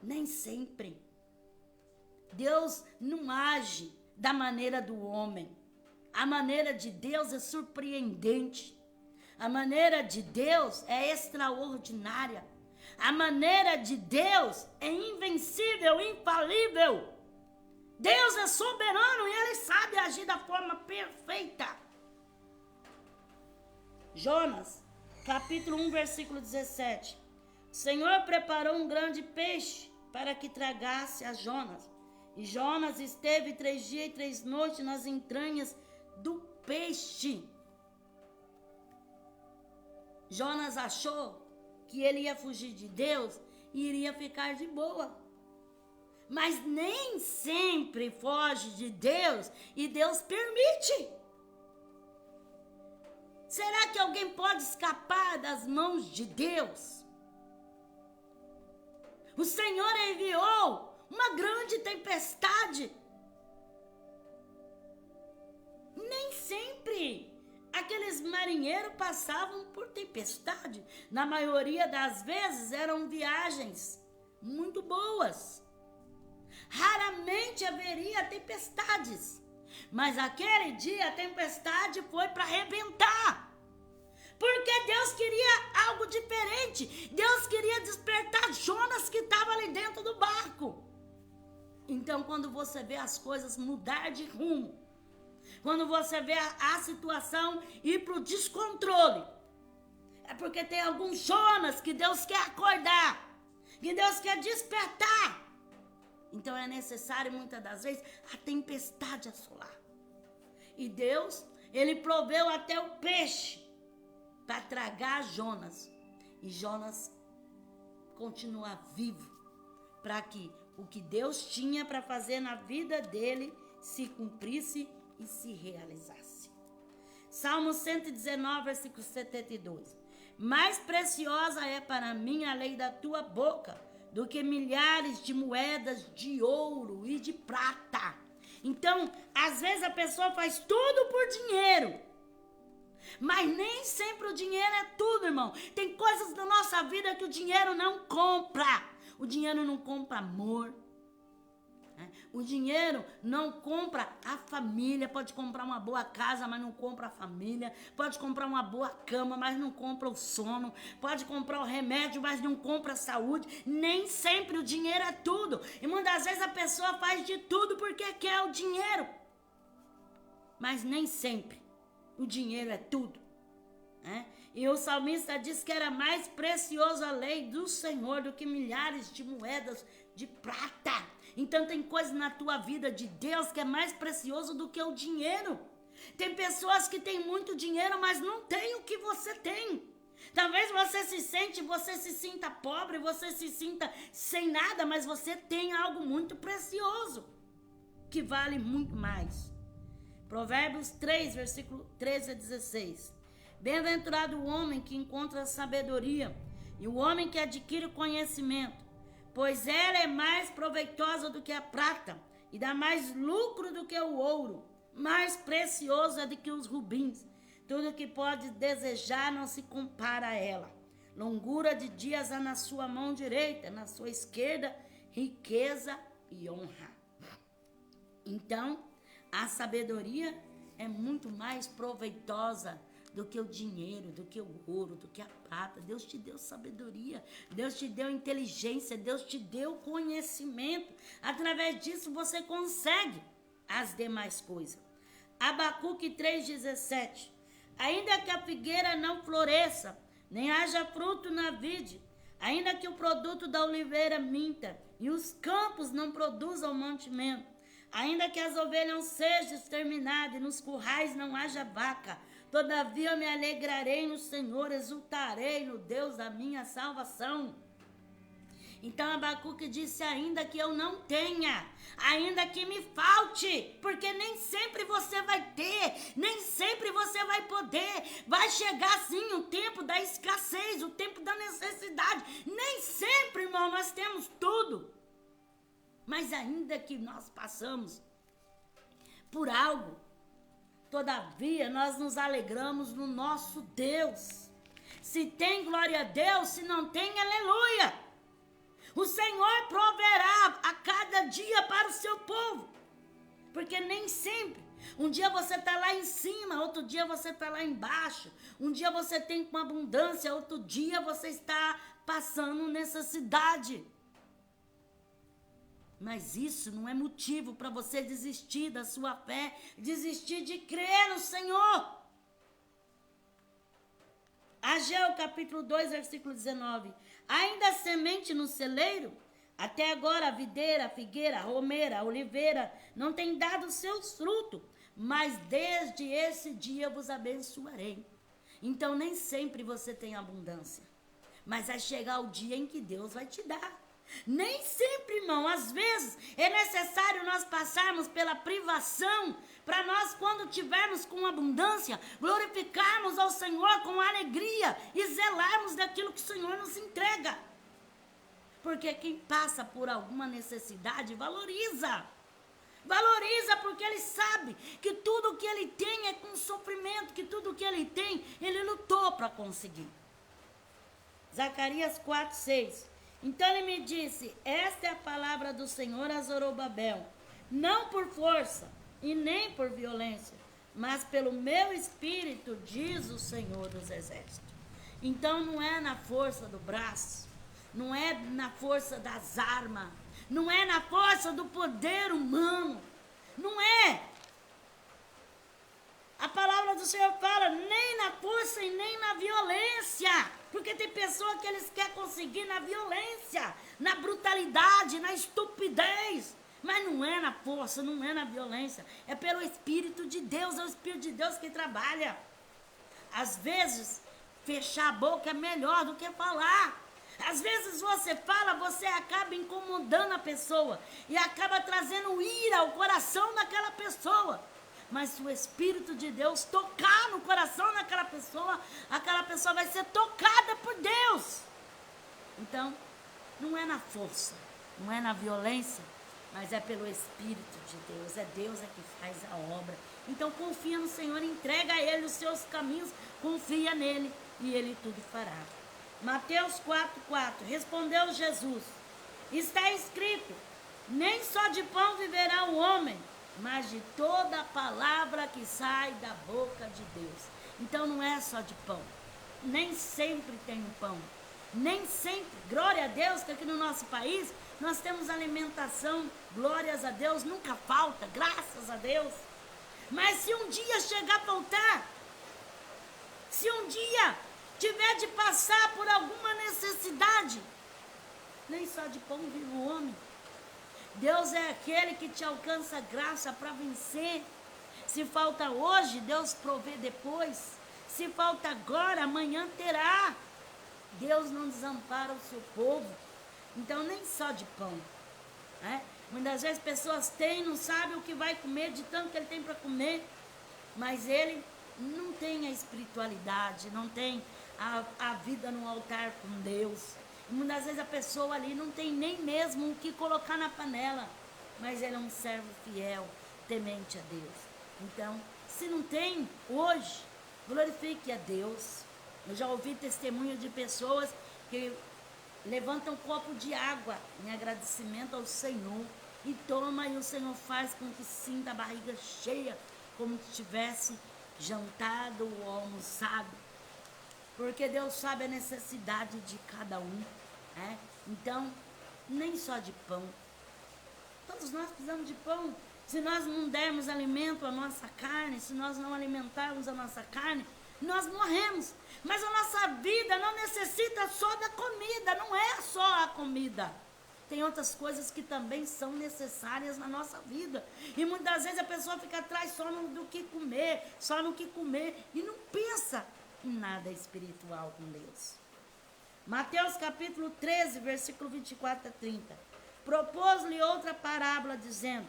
Nem sempre. Deus não age da maneira do homem. A maneira de Deus é surpreendente. A maneira de Deus é extraordinária. A maneira de Deus é invencível, infalível. Deus é soberano e Ele sabe agir da forma perfeita. Jonas, capítulo 1, versículo 17. O Senhor preparou um grande peixe para que tragasse a Jonas. E Jonas esteve 3 dias e 3 noites nas entranhas do peixe. Jonas achou que ele ia fugir de Deus e iria ficar de boa. Mas nem sempre foge de Deus e Deus permite. Será que alguém pode escapar das mãos de Deus? O Senhor enviou uma grande tempestade. Nem sempre aqueles marinheiros passavam por tempestade. Na maioria das vezes eram viagens muito boas. Raramente haveria tempestades. Mas aquele dia a tempestade foi para arrebentar. Porque Deus queria algo diferente. Deus queria despertar Jonas que estava ali dentro do barco. Então, quando você vê as coisas mudar de rumo, quando você vê a situação ir para o descontrole, é porque tem alguns Jonas que Deus quer acordar, que Deus quer despertar. Então, é necessário, muitas das vezes, a tempestade assolar. E Deus, Ele proveu até o peixe para tragar Jonas. E Jonas continua vivo, para que o que Deus tinha para fazer na vida dele se cumprisse e se realizasse. Salmo 119, versículo 72. Mais preciosa é para mim a lei da tua boca do que milhares de moedas de ouro e de prata. Então, às vezes a pessoa faz tudo por dinheiro. Mas nem sempre o dinheiro é tudo, irmão. Tem coisas da nossa vida que o dinheiro não compra. O dinheiro não compra amor. O dinheiro não compra a família. Pode comprar uma boa casa, mas não compra a família. Pode comprar uma boa cama, mas não compra o sono. Pode comprar o remédio, mas não compra a saúde. Nem sempre o dinheiro é tudo. E muitas vezes a pessoa faz de tudo porque quer o dinheiro. Mas nem sempre o dinheiro é tudo. E o salmista diz que era mais precioso a lei do Senhor do que milhares de moedas de prata. Então tem coisas na tua vida de Deus que é mais precioso do que o dinheiro. Tem pessoas que têm muito dinheiro, mas não tem o que você tem. Talvez você se sinta pobre, você se sinta sem nada, mas você tem algo muito precioso, que vale muito mais. Provérbios 3, versículo 13 a 16. Bem-aventurado o homem que encontra sabedoria e o homem que adquire o conhecimento, pois ela é mais proveitosa do que a prata e dá mais lucro do que o ouro, mais preciosa do que os rubins. Tudo que pode desejar não se compara a ela. Longura de dias há na sua mão direita, na sua esquerda, riqueza e honra. Então, a sabedoria é muito mais proveitosa do que o dinheiro, do que o ouro, do que a prata. Deus te deu sabedoria, Deus te deu inteligência, Deus te deu conhecimento. Através disso você consegue as demais coisas. Abacuque 3,17. Ainda que a figueira não floresça, nem haja fruto na vide, ainda que o produto da oliveira minta, e os campos não produzam mantimento, ainda que as ovelhas sejam exterminadas, e nos currais não haja vaca, todavia eu me alegrarei no Senhor, exultarei no Deus da minha salvação. Então Abacuque disse, ainda que eu não tenha, ainda que me falte, porque nem sempre você vai ter, nem sempre você vai poder, vai chegar sim o tempo da escassez, o tempo da necessidade, nem sempre, irmão, nós temos tudo, mas ainda que nós passamos por algo, todavia nós nos alegramos no nosso Deus. Se tem, glória a Deus, se não tem, aleluia. O Senhor proverá a cada dia para o seu povo, porque nem sempre, um dia você está lá em cima, outro dia você está lá embaixo, um dia você tem com abundância, outro dia você está passando necessidade. Mas isso não é motivo para você desistir da sua fé, desistir de crer no Senhor. Ageu capítulo 2, versículo 19. Ainda semente no celeiro? Até agora a videira, a figueira, a romeira, a oliveira não tem dado seus frutos, mas desde esse dia vos abençoarei. Então nem sempre você tem abundância, mas vai chegar o dia em que Deus vai te dar. Nem sempre, irmão, às vezes é necessário nós passarmos pela privação para nós, quando tivermos com abundância, glorificarmos ao Senhor com alegria e zelarmos daquilo que o Senhor nos entrega. Porque quem passa por alguma necessidade valoriza. Valoriza porque ele sabe que tudo que ele tem é com sofrimento, que tudo que ele tem, ele lutou para conseguir. Zacarias 4:6. Então ele me disse, esta é a palavra do Senhor a Zorobabel, não por força e nem por violência, mas pelo meu espírito, diz o Senhor dos Exércitos. Então não é na força do braço, não é na força das armas, não é na força do poder humano, não é. A palavra do Senhor fala, nem na força e nem na violência. Porque tem pessoa que eles querem conseguir na violência, na brutalidade, na estupidez. Mas não é na força, não é na violência. É pelo Espírito de Deus, é o Espírito de Deus que trabalha. Às vezes, fechar a boca é melhor do que falar. Às vezes você fala, você acaba incomodando a pessoa. E acaba trazendo ira ao coração daquela pessoa. Mas se o Espírito de Deus tocar no coração daquela pessoa, aquela pessoa vai ser tocada por Deus. Então, não é na força, não é na violência, mas é pelo Espírito de Deus. É Deus que faz a obra. Então, confia no Senhor, entrega a Ele os seus caminhos, confia nele e Ele tudo fará. Mateus 4:4. Respondeu Jesus, está escrito, Nem só de pão viverá o homem, mas de toda a palavra que sai da boca de Deus. Então não é só de pão. Nem sempre tem o pão. Nem sempre, glória a Deus, que aqui no nosso país nós temos alimentação, glórias a Deus, nunca falta, graças a Deus. Mas se um dia chegar a faltar, se um dia tiver de passar por alguma necessidade, nem só de pão vive o homem. Deus é aquele que te alcança graça para vencer. Se falta hoje, Deus provê depois. Se falta agora, amanhã terá. Deus não desampara o seu povo. Então, nem só de pão. Né? Muitas vezes pessoas têm, não sabem o que vai comer, de tanto que ele tem para comer. Mas ele não tem a espiritualidade, não tem a vida no altar com Deus. E muitas vezes a pessoa ali não tem nem mesmo o que colocar na panela. Mas ele é um servo fiel, temente a Deus. Então, se não tem hoje, glorifique a Deus. Eu já ouvi testemunho de pessoas que levantam um copo de água em agradecimento ao Senhor e toma, e o Senhor faz com que sinta a barriga cheia, como se tivesse jantado ou almoçado, porque Deus sabe a necessidade de cada um, né? Então, nem só de pão, todos nós precisamos de pão. Se nós não dermos alimento à nossa carne, se nós não alimentarmos a nossa carne, nós morremos. Mas a nossa vida não necessita só da comida, não é só a comida. Tem outras coisas que também são necessárias na nossa vida. E muitas vezes a pessoa fica atrás só do que comer, só no que comer, e não pensa em nada espiritual com Deus. Mateus capítulo 13, versículo 24 a 30. Propôs-lhe outra parábola, dizendo: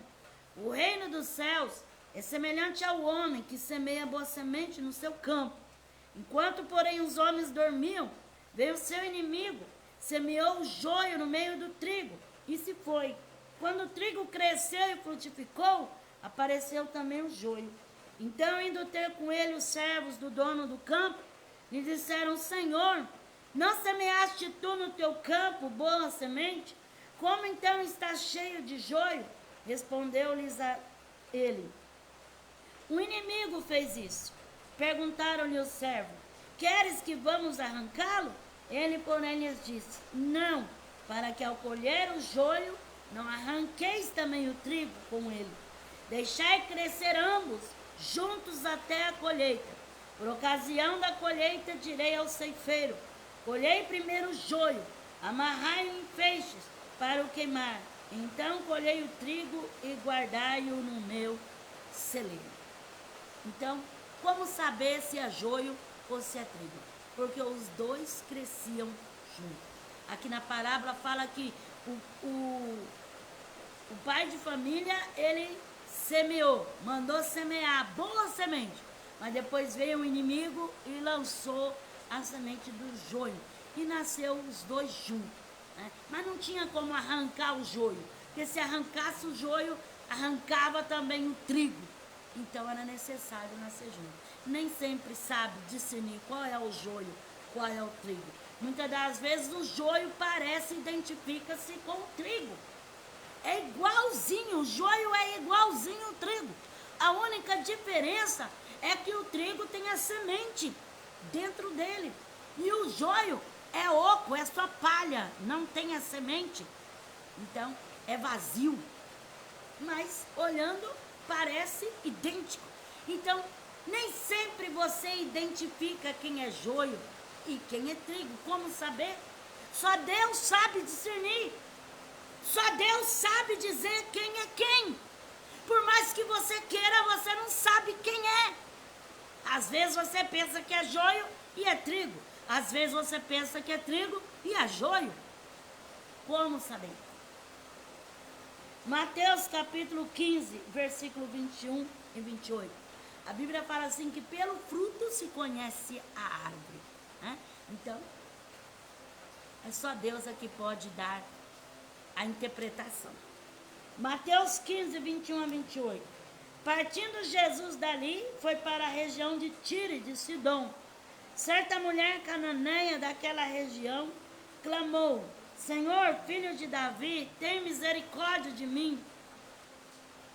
o reino dos céus é semelhante ao homem que semeia boa semente no seu campo. Enquanto, porém, os homens dormiam, veio o seu inimigo, semeou o joio no meio do trigo, e se foi. Quando o trigo cresceu e frutificou, apareceu também o joio. Então, indo ter com ele os servos do dono do campo, lhe disseram: Senhor, não semeaste tu no teu campo boa semente? Como então está cheio de joio? Respondeu-lhes a ele: o inimigo fez isso. Perguntaram-lhe os servos: queres que vamos arrancá-lo? Ele, porém, lhes disse: não, para que ao colher o joio, não arranqueis também o trigo com ele. Deixai crescer ambos, juntos até a colheita. Por ocasião da colheita, direi ao ceifeiro: colhei primeiro o joio, amarrai-o em feixes para o queimar. Então colhei o trigo e guardai-o no meu celeiro. Então, como saber se é joio ou se é trigo? Porque os dois cresciam juntos. Aqui na parábola fala que o pai de família, ele semeou, mandou semear boa semente, mas depois veio o inimigo e lançou a semente do joio, e nasceu os dois juntos, né? Mas não tinha como arrancar o joio, porque se arrancasse o joio, arrancava também o trigo. Então era necessário nascer junto. Nem sempre sabe discernir qual é o joio, qual é o trigo. Muitas das vezes o joio parece, identifica-se com o trigo. É igualzinho, o joio é igualzinho ao trigo. A única diferença é que o trigo tem a semente dentro dele. E o joio é oco, é só palha, não tem a semente. Então é vazio. Mas olhando, parece idêntico. Então, nem sempre você identifica quem é joio e quem é trigo. Como saber? Só Deus sabe discernir. Só Deus sabe dizer quem é quem. Por mais que você queira, você não sabe quem é. Às vezes você pensa que é joio e é trigo. Às vezes você pensa que é trigo e é joio. Como saber? Mateus capítulo 15, versículo 21 e 28. A Bíblia fala assim que pelo fruto se conhece a árvore, né? Então, é só Deus que pode dar a interpretação. Mateus 15, 21 a 28. Partindo Jesus dali, foi para a região de Tiro e de Sidom. Certa mulher cananeia daquela região clamou: Senhor, filho de Davi, tem misericórdia de mim,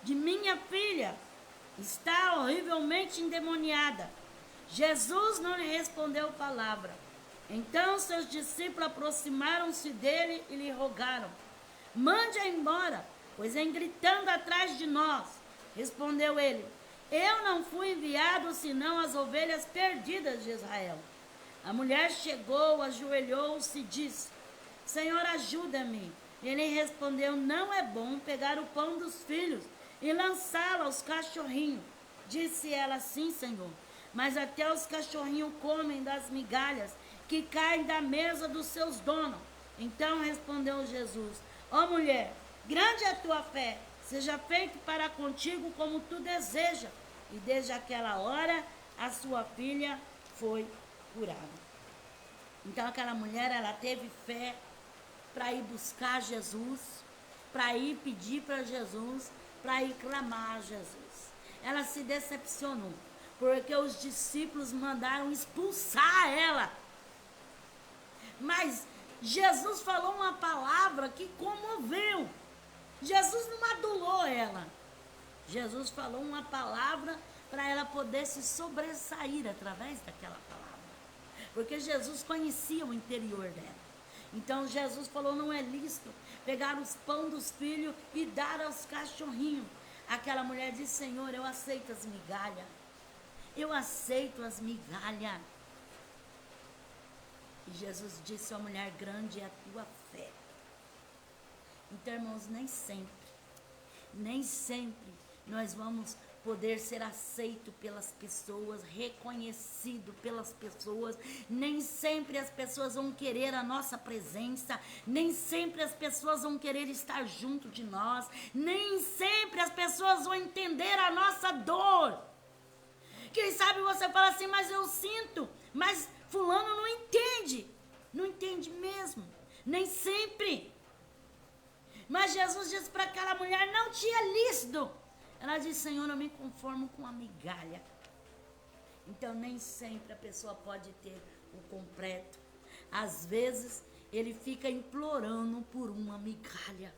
de minha filha, está horrivelmente endemoniada. Jesus não lhe respondeu palavra. Então seus discípulos aproximaram-se dele e lhe rogaram: mande-a embora, pois vem gritando atrás de nós. Respondeu ele: eu não fui enviado senão as ovelhas perdidas de Israel. A mulher chegou, ajoelhou-se e disse: Senhor, ajuda-me. Ele respondeu: não é bom pegar o pão dos filhos e lançá-lo aos cachorrinhos. Disse ela: sim, Senhor, mas até os cachorrinhos comem das migalhas que caem da mesa dos seus donos. Então respondeu Jesus: ó mulher, grande é a tua fé, seja feito para contigo como tu deseja. E desde aquela hora a sua filha foi curada. Então aquela mulher, ela teve fé para ir buscar Jesus, para ir pedir para Jesus, para ir clamar a Jesus. Ela se decepcionou, porque os discípulos mandaram expulsar ela. Mas Jesus falou uma palavra que comoveu. Jesus não adulou ela. Jesus falou uma palavra para ela poder se sobressair através daquela palavra. Porque Jesus conhecia o interior dela. Então Jesus falou: não é lícito pegar os pão dos filhos e dar aos cachorrinhos. Aquela mulher disse: Senhor, eu aceito as migalhas. Eu aceito as migalhas. E Jesus disse: ó mulher, grande é a tua fé. Então, irmãos, nem sempre nós vamos poder ser aceito pelas pessoas, reconhecido pelas pessoas. Nem sempre as pessoas vão querer a nossa presença, nem sempre as pessoas vão querer estar junto de nós, nem sempre as pessoas vão entender a nossa dor. Quem sabe você fala assim: mas eu sinto, mas fulano não entende mesmo, nem sempre. Mas Jesus disse para aquela mulher: não te é lícito. Ela disse: Senhor, eu me conformo com a migalha. Então nem sempre a pessoa pode ter o completo. Às vezes ele fica implorando por uma migalha.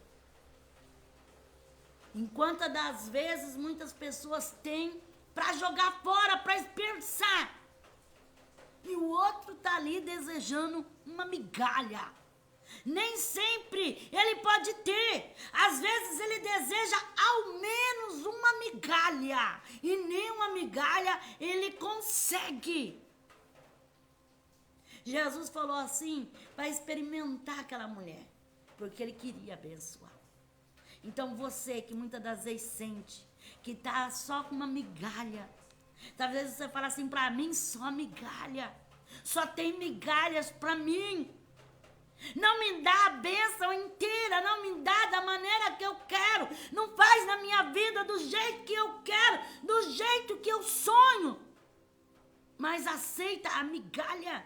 Enquanto das vezes muitas pessoas têm para jogar fora, para desperdiçar. E o outro está ali desejando uma migalha. Nem sempre ele pode ter. Às vezes ele deseja ao menos uma migalha. E nem uma migalha ele consegue. Jesus falou assim para experimentar aquela mulher, porque ele queria abençoar. Então você que muitas das vezes sente que está só com uma migalha. Talvez você fale assim: para mim só migalha. Só tem migalhas para mim. Não me dá a bênção inteira, não me dá da maneira que eu quero, não faz na minha vida do jeito que eu quero, do jeito que eu sonho. Mas aceita a migalha,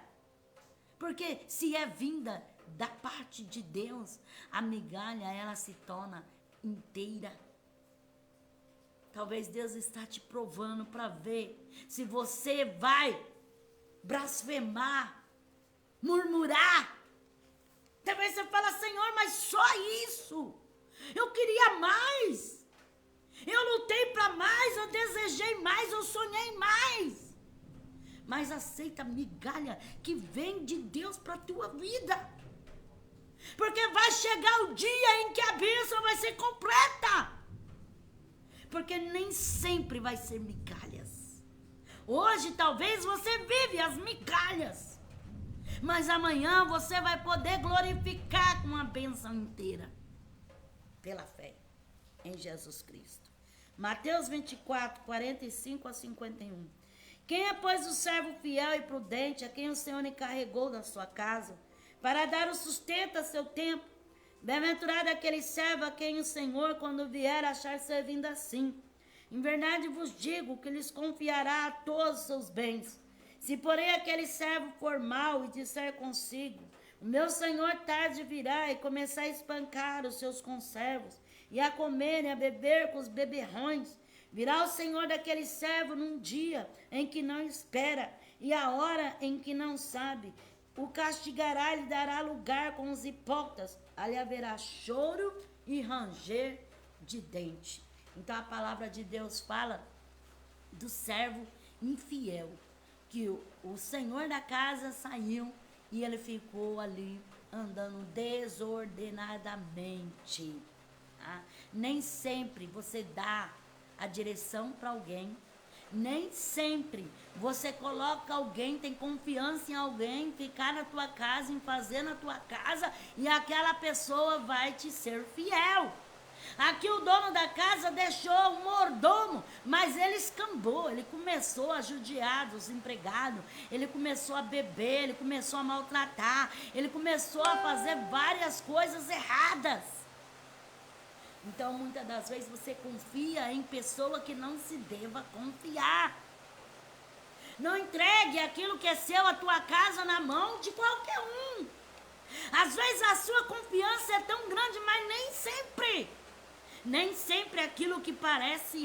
porque se é vinda da parte de Deus, a migalha ela se torna inteira. Talvez Deus está te provando para ver se você vai blasfemar, murmurar. Talvez você fala: Senhor, mas só isso? Eu queria mais. Eu lutei para mais, eu desejei mais, eu sonhei mais. Mas aceita a migalha que vem de Deus para a tua vida. Porque vai chegar o dia em que a bênção vai ser completa. Porque nem sempre vai ser migalhas. Hoje talvez você vive as migalhas. Mas amanhã você vai poder glorificar com a bênção inteira. Pela fé em Jesus Cristo. Mateus 24, 45 a 51. Quem é, pois, o servo fiel e prudente a quem o Senhor encarregou da sua casa, para dar o sustento a seu tempo? Bem-aventurado aquele servo a quem o Senhor, quando vier, achar servindo assim. Em verdade vos digo que lhes confiará a todos os seus bens. Se porém aquele servo for mau e disser consigo: o meu senhor tarde virá, e começar a espancar os seus conservos, e a comer e a beber com os beberrões, virá o senhor daquele servo num dia em que não espera, e a hora em que não sabe, o castigará e lhe dará lugar com os hipócritas. Ali haverá choro e ranger de dente. Então a palavra de Deus fala do servo infiel, que o senhor da casa saiu e ele ficou ali andando desordenadamente. Tá? Nem sempre você dá a direção para alguém. Nem sempre você coloca alguém, tem confiança em alguém, ficar na tua casa, em fazer na tua casa, e aquela pessoa vai te ser fiel. Aqui o dono da casa deixou o mordomo, mas ele escambou, ele começou a judiar dos empregados, ele começou a beber, ele começou a maltratar, ele começou a fazer várias coisas erradas. Então, muitas das vezes você confia em pessoa que não se deva confiar. Não entregue aquilo que é seu, a tua casa, na mão de qualquer um. Às vezes a sua confiança é tão grande, mas nem sempre aquilo que parece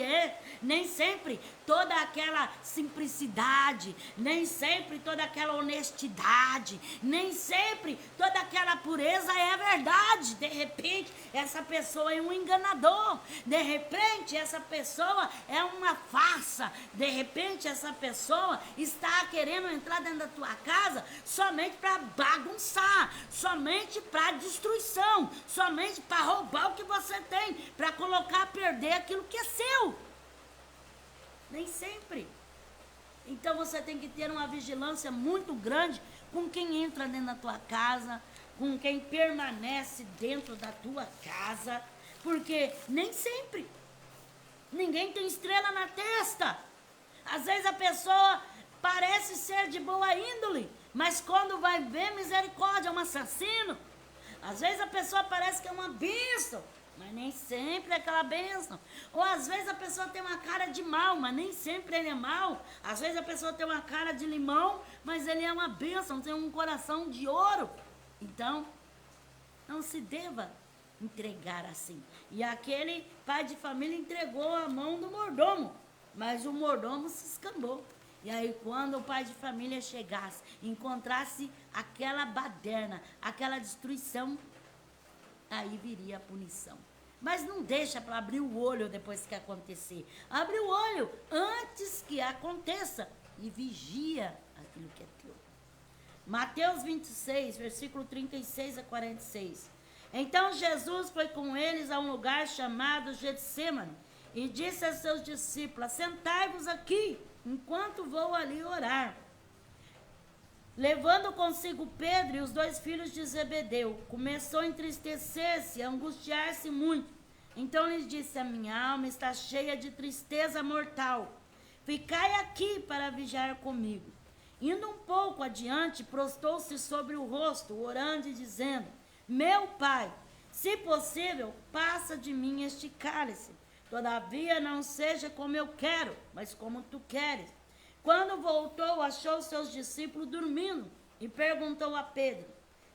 nem sempre toda aquela simplicidade, nem sempre toda aquela honestidade, nem sempre toda aquela pureza é verdade. De repente, essa pessoa é um enganador, de repente, essa pessoa é uma farsa, de repente, essa pessoa está querendo entrar dentro da tua casa somente para bagunçar, somente para destruição, somente para roubar o que você tem, para colocar a perder aquilo que é seu. Nem sempre. Então você tem que ter uma vigilância muito grande com quem entra dentro da tua casa, com quem permanece dentro da tua casa, porque nem sempre ninguém tem estrela na testa. Às vezes a pessoa parece ser de boa índole, mas quando vai ver, misericórdia, é um assassino. Às vezes a pessoa parece que é uma bênção, mas nem sempre é aquela bênção. Ou às vezes a pessoa tem uma cara de mal, mas nem sempre ele é mal. Às vezes a pessoa tem uma cara de limão, mas ele é uma bênção, tem um coração de ouro. Então, não se deva entregar assim. E aquele pai de família entregou a mão do mordomo, mas o mordomo se escambou. E aí quando o pai de família chegasse, encontrasse aquela baderna, aquela destruição, aí viria a punição. Mas não deixa para abrir o olho depois que acontecer. Abre o olho antes que aconteça e vigia aquilo que é teu. Mateus 26, versículo 36 a 46. Então Jesus foi com eles a um lugar chamado Getsêmani e disse a seus discípulos: assentai-vos aqui, enquanto vou ali orar. Levando consigo Pedro e os 2 filhos de Zebedeu, começou a entristecer-se, a angustiar-se muito. Então lhes disse: a minha alma está cheia de tristeza mortal. Ficai aqui para vigiar comigo. Indo um pouco adiante, prostou-se sobre o rosto, orando e dizendo: meu pai, se possível, passa de mim este cálice. Todavia não seja como eu quero, mas como tu queres. Quando voltou, achou seus discípulos dormindo e perguntou a Pedro: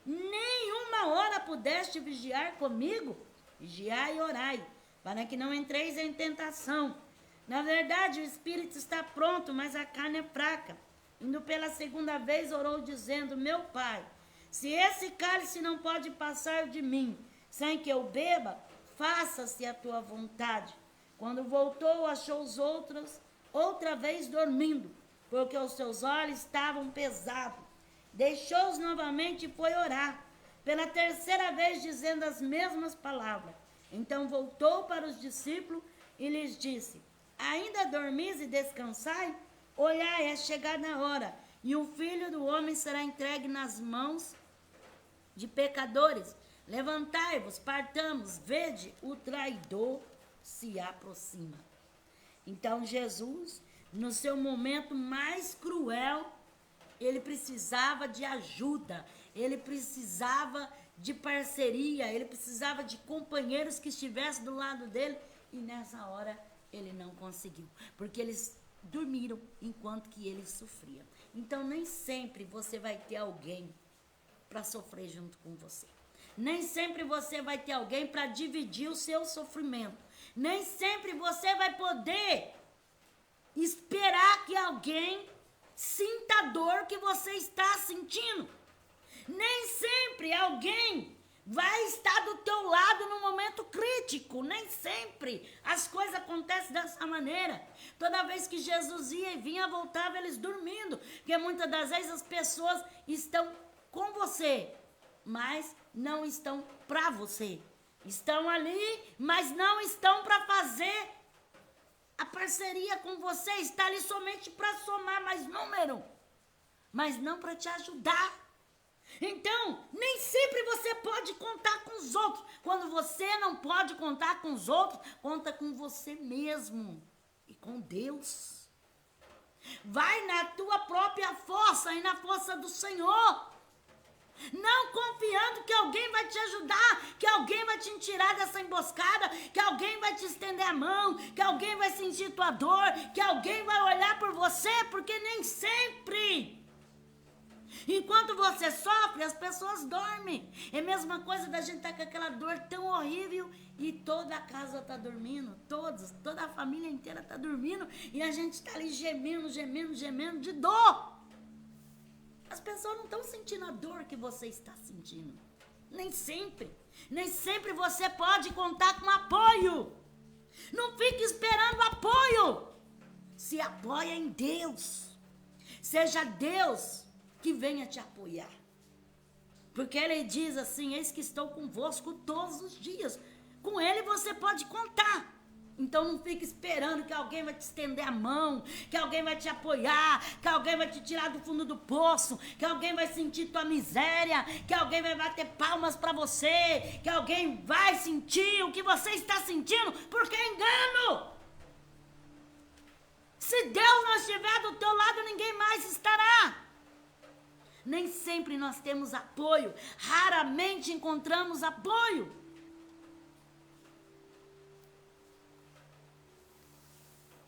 nenhuma hora pudeste vigiar comigo? Vigiai e orai, para que não entreis em tentação. Na verdade, o espírito está pronto, mas a carne é fraca. Indo pela segunda vez, orou dizendo: meu pai, se esse cálice não pode passar de mim, sem que eu beba, faça-se a tua vontade. Quando voltou, achou os outros outra vez dormindo, porque os seus olhos estavam pesados. Deixou-os novamente e foi orar, pela terceira vez dizendo as mesmas palavras. Então voltou para os discípulos e lhes disse: ainda dormis e descansai? Olhai, é chegada a hora, e o Filho do Homem será entregue nas mãos de pecadores. Levantai-vos, partamos, vede, o traidor se aproxima. Então Jesus, no seu momento mais cruel, ele precisava de ajuda, ele precisava de parceria, ele precisava de companheiros que estivessem do lado dele, e nessa hora ele não conseguiu, porque eles dormiram enquanto que ele sofria. Então nem sempre você vai ter alguém para sofrer junto com você. Nem sempre você vai ter alguém para dividir o seu sofrimento. Nem sempre você vai poder esperar que alguém sinta a dor que você está sentindo. Nem sempre alguém vai estar do teu lado no momento crítico. Nem sempre as coisas acontecem dessa maneira. Toda vez que Jesus ia e vinha, voltava eles dormindo. Porque muitas das vezes as pessoas estão com você, mas não estão para você. Estão ali, mas não estão para fazer a parceria com você. Está ali somente para somar mais número, mas não para te ajudar. Então, nem sempre você pode contar com os outros. Quando você não pode contar com os outros, conta com você mesmo e com Deus. Vai na tua própria força e na força do Senhor. Não confiando que alguém vai te ajudar, que alguém vai te tirar dessa emboscada, que alguém vai te estender a mão, que alguém vai sentir tua dor, que alguém vai olhar por você, porque nem sempre. Enquanto você sofre, as pessoas dormem. É a mesma coisa da gente estar com aquela dor tão horrível e toda a casa está dormindo, toda a família inteira está dormindo e a gente está ali gemendo de dor. As pessoas não estão sentindo a dor que você está sentindo. Nem sempre você pode contar com apoio. Não fique esperando apoio. Se apoia em Deus. Seja Deus que venha te apoiar. Porque ele diz assim: eis que estou convosco todos os dias. Com ele você pode contar. Então não fique esperando que alguém vai te estender a mão, que alguém vai te apoiar, que alguém vai te tirar do fundo do poço, que alguém vai sentir tua miséria, que alguém vai bater palmas para você, que alguém vai sentir o que você está sentindo, porque é engano. Se Deus não estiver do teu lado, ninguém mais estará. Nem sempre nós temos apoio, raramente encontramos apoio.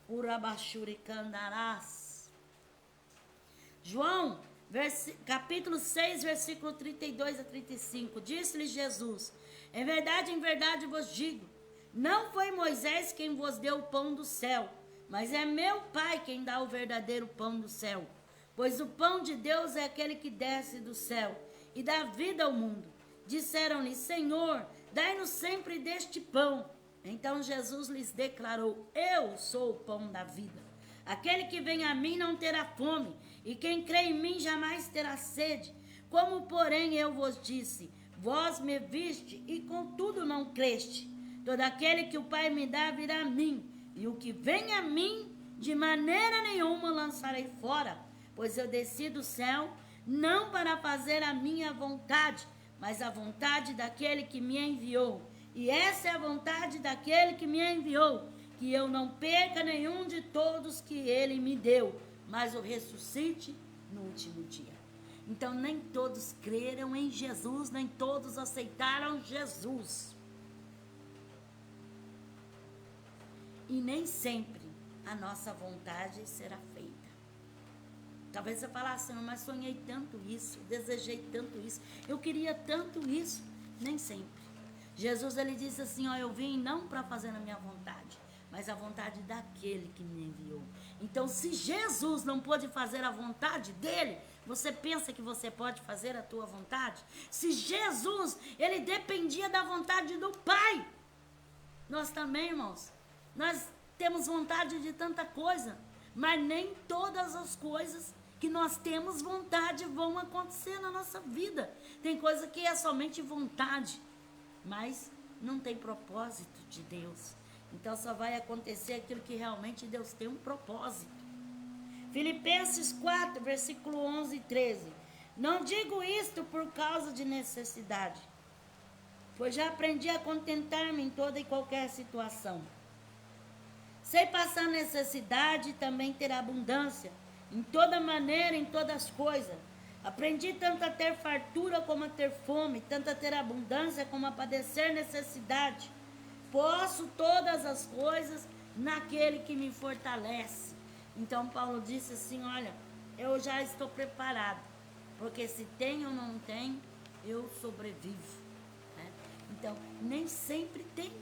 Urabachuricandarás. João, capítulo 6, versículo 32 a 35. Disse-lhe Jesus: em verdade vos digo, não foi Moisés quem vos deu o pão do céu, mas é meu Pai quem dá o verdadeiro pão do céu. Pois o pão de Deus é aquele que desce do céu e dá vida ao mundo. Disseram-lhe: Senhor, dai-nos sempre deste pão. Então Jesus lhes declarou: eu sou o pão da vida. Aquele que vem a mim não terá fome, e quem crê em mim jamais terá sede. Como, porém, eu vos disse, vós me viste, e contudo não creste. Todo aquele que o Pai me dá virá a mim, e o que vem a mim, de maneira nenhuma lançarei fora. Pois eu desci do céu, não para fazer a minha vontade, mas a vontade daquele que me enviou. E essa é a vontade daquele que me enviou, que eu não perca nenhum de todos que ele me deu, mas o ressuscite no último dia. Então nem todos creram em Jesus, nem todos aceitaram Jesus. E nem sempre a nossa vontade será feita. Talvez você fale assim: mas sonhei tanto isso, desejei tanto isso, eu queria tanto isso. Nem sempre. Jesus, ele disse assim: ó, eu vim não para fazer a minha vontade, mas a vontade daquele que me enviou. Então, se Jesus não pôde fazer a vontade dele, você pensa que você pode fazer a tua vontade? Se Jesus, ele dependia da vontade do Pai, nós também, irmãos, nós temos vontade de tanta coisa, mas nem todas as coisas que nós temos vontade vão acontecer na nossa vida. Tem coisa que é somente vontade, mas não tem propósito de Deus. Então só vai acontecer aquilo que realmente Deus tem um propósito. Filipenses 4, versículo 11 e 13. Não digo isto por causa de necessidade, pois já aprendi a contentar-me em toda e qualquer situação. Sei passar necessidade e também ter abundância, em toda maneira, em todas as coisas. Aprendi tanto a ter fartura como a ter fome, tanto a ter abundância como a padecer necessidade. Posso todas as coisas naquele que me fortalece. Então Paulo disse assim: olha, eu já estou preparado, porque se tem ou não tem, eu sobrevivo. Né? Então, nem sempre tem,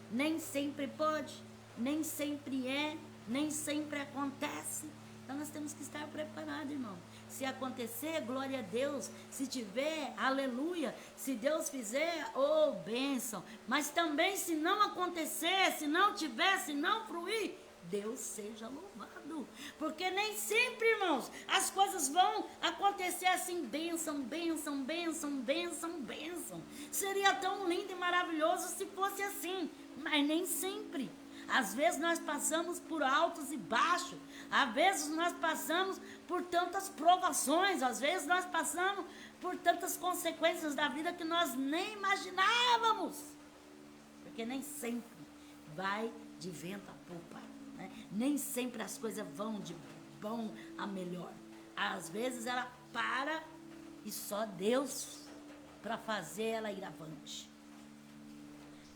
nem sempre pode, nem sempre é, nem sempre acontece. Então nós temos que estar preparados, irmão. Se acontecer, glória a Deus. Se tiver, aleluia. Se Deus fizer, oh, bênção. Mas também se não acontecer, se não tiver, se não fluir, Deus seja louvado. Porque nem sempre, irmãos, as coisas vão acontecer assim, bênção, bênção, bênção, bênção, bênção. Seria tão lindo e maravilhoso se fosse assim, mas nem sempre. Às vezes nós passamos por altos e baixos, às vezes nós passamos por tantas provações, às vezes nós passamos por tantas consequências da vida que nós nem imaginávamos. Porque nem sempre vai de vento a popa, né? Nem sempre as coisas vão de bom a melhor. Às vezes ela para e só Deus para fazer ela ir avante.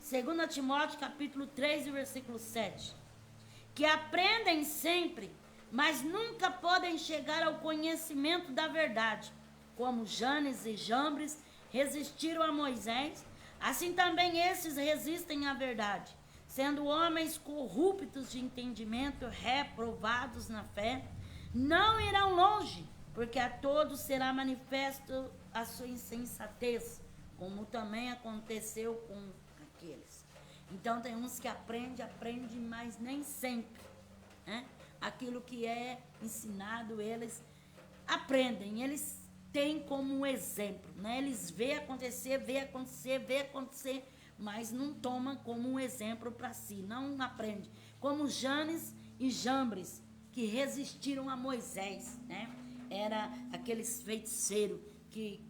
2 Timóteo capítulo 3, versículo 7. Que aprendem sempre, mas nunca podem chegar ao conhecimento da verdade. Como Janes e Jambres resistiram a Moisés, assim também esses resistem à verdade. Sendo homens corruptos de entendimento, reprovados na fé, não irão longe, porque a todos será manifesto a sua insensatez, como também aconteceu com aqueles. Então tem uns que aprendem, mas nem sempre, né? Aquilo que é ensinado, eles aprendem, eles têm como um exemplo, né? Eles vê acontecer, mas não tomam como um exemplo para si, não aprende. Como Janes e Jambres, que resistiram a Moisés, né? Era aqueles feiticeiros que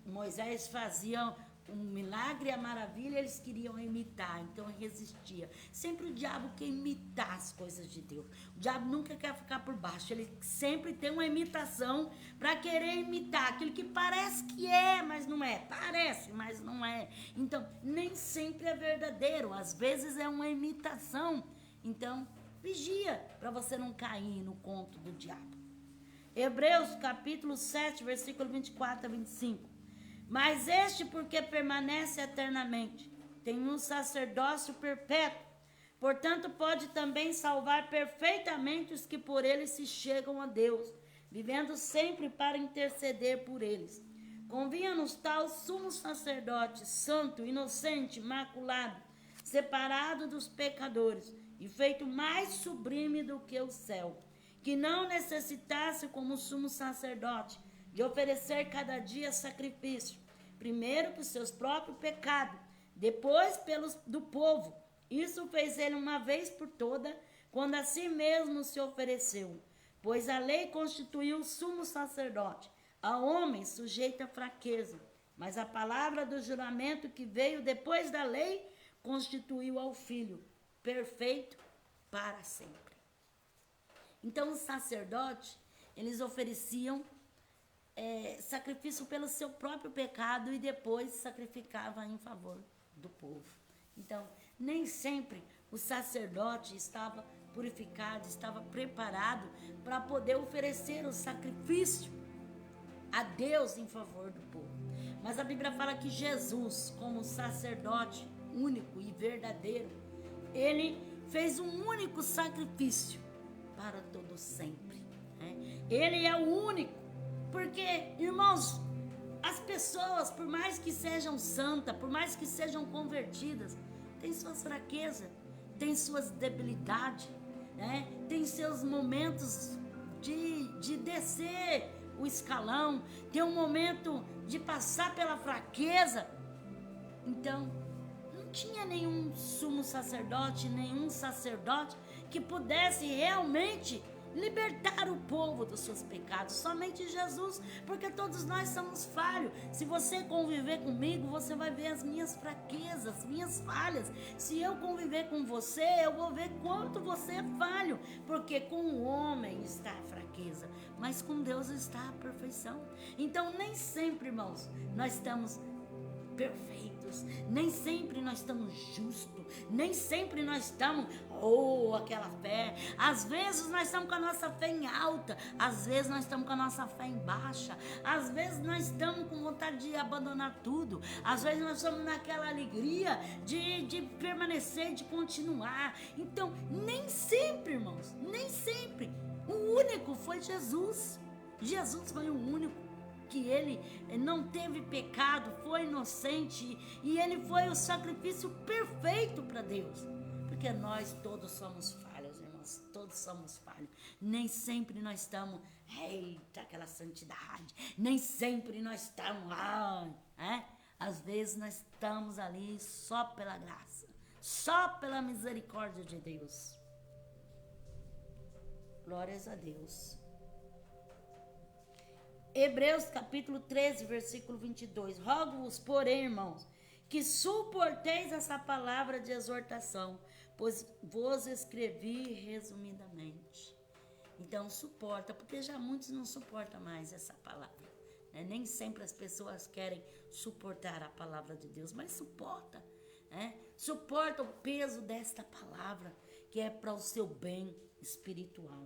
Moisés fazia um milagre, a maravilha, eles queriam imitar, então resistia. Sempre o diabo quer imitar as coisas de Deus. O diabo nunca quer ficar por baixo, ele sempre tem uma imitação para querer imitar aquilo que parece que é, mas não é. Parece, mas não é. Então, nem sempre é verdadeiro, às vezes é uma imitação. Então, vigia para você não cair no conto do diabo. Hebreus capítulo 7, versículo 24 a 25. Mas este, porque permanece eternamente, tem um sacerdócio perpétuo, portanto pode também salvar perfeitamente os que por ele se chegam a Deus, vivendo sempre para interceder por eles. Convinha-nos tal sumo sacerdote, santo, inocente, imaculado, separado dos pecadores, e feito mais sublime do que o céu, que não necessitasse como sumo sacerdote de oferecer cada dia sacrifício, primeiro por seus próprios pecados, depois pelos do povo. Isso fez ele uma vez por toda, quando a si mesmo se ofereceu, pois a lei constituiu o sumo sacerdote, a homem sujeito à fraqueza, mas a palavra do juramento que veio depois da lei constituiu ao Filho, perfeito para sempre. Então os sacerdotes, eles ofereciam sacrifício pelo seu próprio pecado e depois sacrificava em favor do povo. Então, nem sempre o sacerdote estava purificado, estava preparado para poder oferecer o sacrifício a Deus em favor do povo. Mas a Bíblia fala que Jesus, como sacerdote único e verdadeiro, ele fez um único sacrifício para todo sempre, né? Ele é o único. Porque, irmãos, as pessoas, por mais que sejam santas, por mais que sejam convertidas, têm suas fraquezas, têm suas debilidades, né? Tem seus momentos de descer o escalão, tem um momento de passar pela fraqueza. Então, não tinha nenhum sumo sacerdote, nenhum sacerdote que pudesse realmente libertar o povo dos seus pecados, somente Jesus, porque todos nós somos falhos. Se você conviver comigo, você vai ver as minhas fraquezas, as minhas falhas. Se eu conviver com você, eu vou ver quanto você é falho, porque com o homem está a fraqueza, mas com Deus está a perfeição. Então nem sempre, irmãos, nós estamos perfeitos, nem sempre nós estamos justos, nem sempre nós estamos, aquela fé. Às vezes nós estamos com a nossa fé em alta, às vezes nós estamos com a nossa fé em baixa, às vezes nós estamos com vontade de abandonar tudo, às vezes nós estamos naquela alegria de permanecer, de continuar. Então, nem sempre, irmãos, nem sempre. O único foi Jesus. Jesus foi o único que ele não teve pecado, foi inocente, e ele foi o sacrifício perfeito para Deus. Porque nós todos somos falhos, irmãos, todos somos falhos. Nem sempre nós estamos, eita, aquela santidade, nem sempre nós estamos, às vezes nós estamos ali só pela graça, só pela misericórdia de Deus. Glórias a Deus. Hebreus capítulo 13, versículo 22. Rogo-vos, porém, irmãos, que suporteis essa palavra de exortação, pois vos escrevi resumidamente. Então, suporta, porque já muitos não suportam mais essa palavra. Né? Nem sempre as pessoas querem suportar a palavra de Deus, mas suporta. Né? Suporta o peso desta palavra, que é para o seu bem espiritual.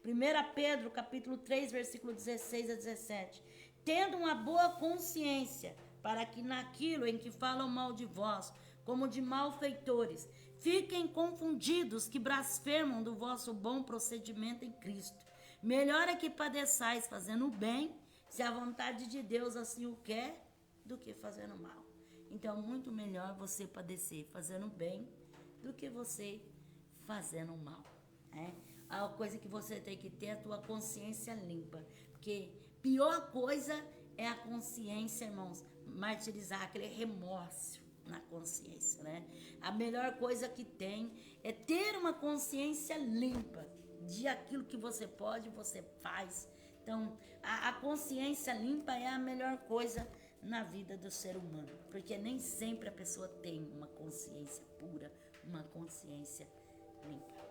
1 Pedro, capítulo 3, versículo 16 a 17. Tendo uma boa consciência, para que naquilo em que falam mal de vós, como de malfeitores, fiquem confundidos que blasfemam do vosso bom procedimento em Cristo. Melhor é que padeçais fazendo o bem, se a vontade de Deus assim o quer, do que fazendo mal. Então, muito melhor você padecer fazendo bem do que você fazendo mal. Né? A coisa que você tem que ter é a tua consciência limpa. Porque pior coisa é a consciência, irmãos, martirizar, aquele remorso na consciência, né? A melhor coisa que tem é ter uma consciência limpa de aquilo que você pode, você faz. Então, a consciência limpa é a melhor coisa na vida do ser humano. Porque nem sempre a pessoa tem uma consciência pura, uma consciência limpa.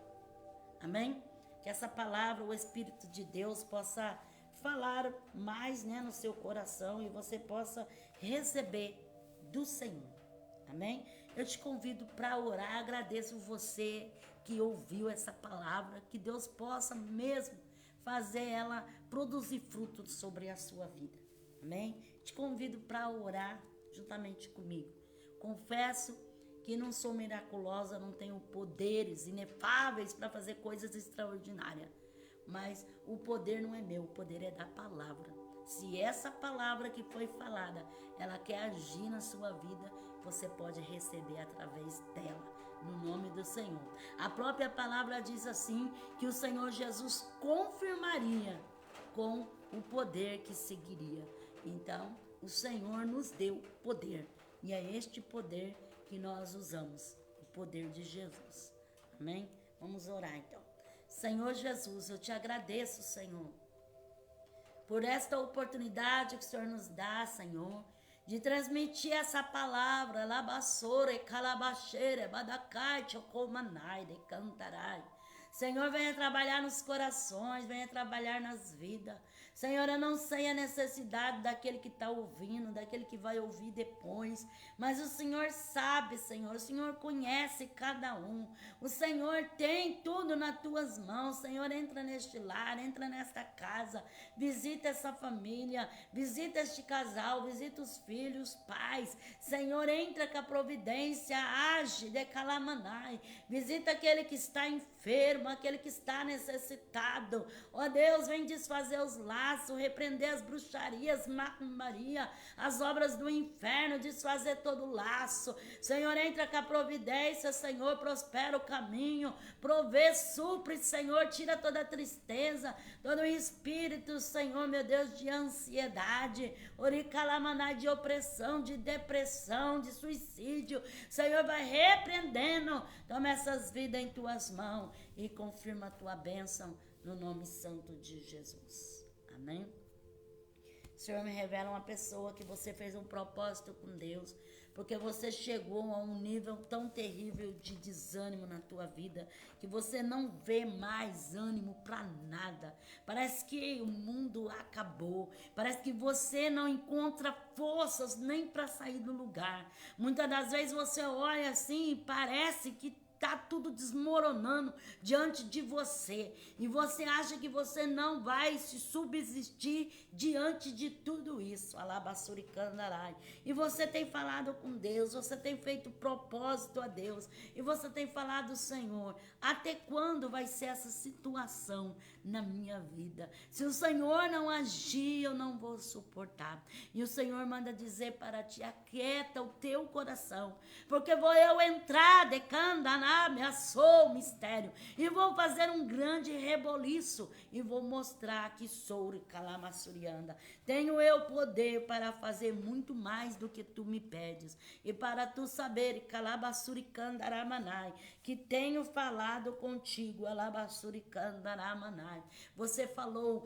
Amém? Que essa palavra, o Espírito de Deus possa falar mais, né, no seu coração e você possa receber do Senhor. Amém? Eu te convido para orar, agradeço você que ouviu essa palavra, que Deus possa mesmo fazer ela produzir frutos sobre a sua vida. Amém? Te convido para orar juntamente comigo. Confesso que não sou miraculosa, não tenho poderes inefáveis para fazer coisas extraordinárias. Mas o poder não é meu, o poder é da palavra. Se essa palavra que foi falada, ela quer agir na sua vida, você pode receber através dela, no nome do Senhor. A própria palavra diz assim, que o Senhor Jesus confirmaria com o poder que seguiria. Então, o Senhor nos deu poder, e é este poder que nós usamos, o poder de Jesus. Amém? Vamos orar então. Senhor Jesus, eu te agradeço, Senhor, por esta oportunidade que o Senhor nos dá, Senhor, de transmitir essa palavra, labassore, calabaxere, badacai, chocomanai, de cantarai. Senhor, venha trabalhar nos corações, venha trabalhar nas vidas. Senhor, eu não sei a necessidade daquele que está ouvindo, daquele que vai ouvir depois, mas o Senhor sabe, Senhor, o Senhor conhece cada um, o Senhor tem tudo nas tuas mãos. Senhor, entra neste lar, entra nesta casa, visita essa família, visita este casal, visita os filhos, pais. Senhor, entra com a providência, age de calamanai, visita aquele que está enfermo, aquele que está necessitado. Ó Deus, vem desfazer os laços, repreender as bruxarias, macumbaria, as obras do inferno, desfazer todo o laço. Senhor, entra com a providência, Senhor, prospera o caminho, provê, supre, Senhor, tira toda a tristeza, todo o espírito, Senhor, meu Deus, de ansiedade, oricalamanai, de opressão, de depressão, de suicídio. Senhor, vai repreendendo, toma essas vidas em tuas mãos e confirma a tua bênção no nome santo de Jesus. Amém? Senhor, me revela uma pessoa que você fez um propósito com Deus, porque você chegou a um nível tão terrível de desânimo na tua vida, que você não vê mais ânimo para nada. Parece que o mundo acabou, parece que você não encontra forças nem para sair do lugar. Muitas das vezes você olha assim e parece que tá tudo desmoronando diante de você. E você acha que você não vai se subsistir diante de tudo isso. Alabassuricandarai. E você tem falado com Deus, você tem feito propósito a Deus. E você tem falado, Senhor, até quando vai ser essa situação na minha vida? Se o Senhor não agir, eu não vou suportar. E o Senhor manda dizer para ti, aquieta o teu coração, porque vou eu entrar, decandaná, ameaçou o mistério, e vou fazer um grande reboliço, e vou mostrar que sou Calamassurianda. Tenho eu poder para fazer muito mais do que tu me pedes, e para tu saber, Calabassuricandaраmanai, que tenho falado contigo, Alabassuricandaраmanai. Você falou,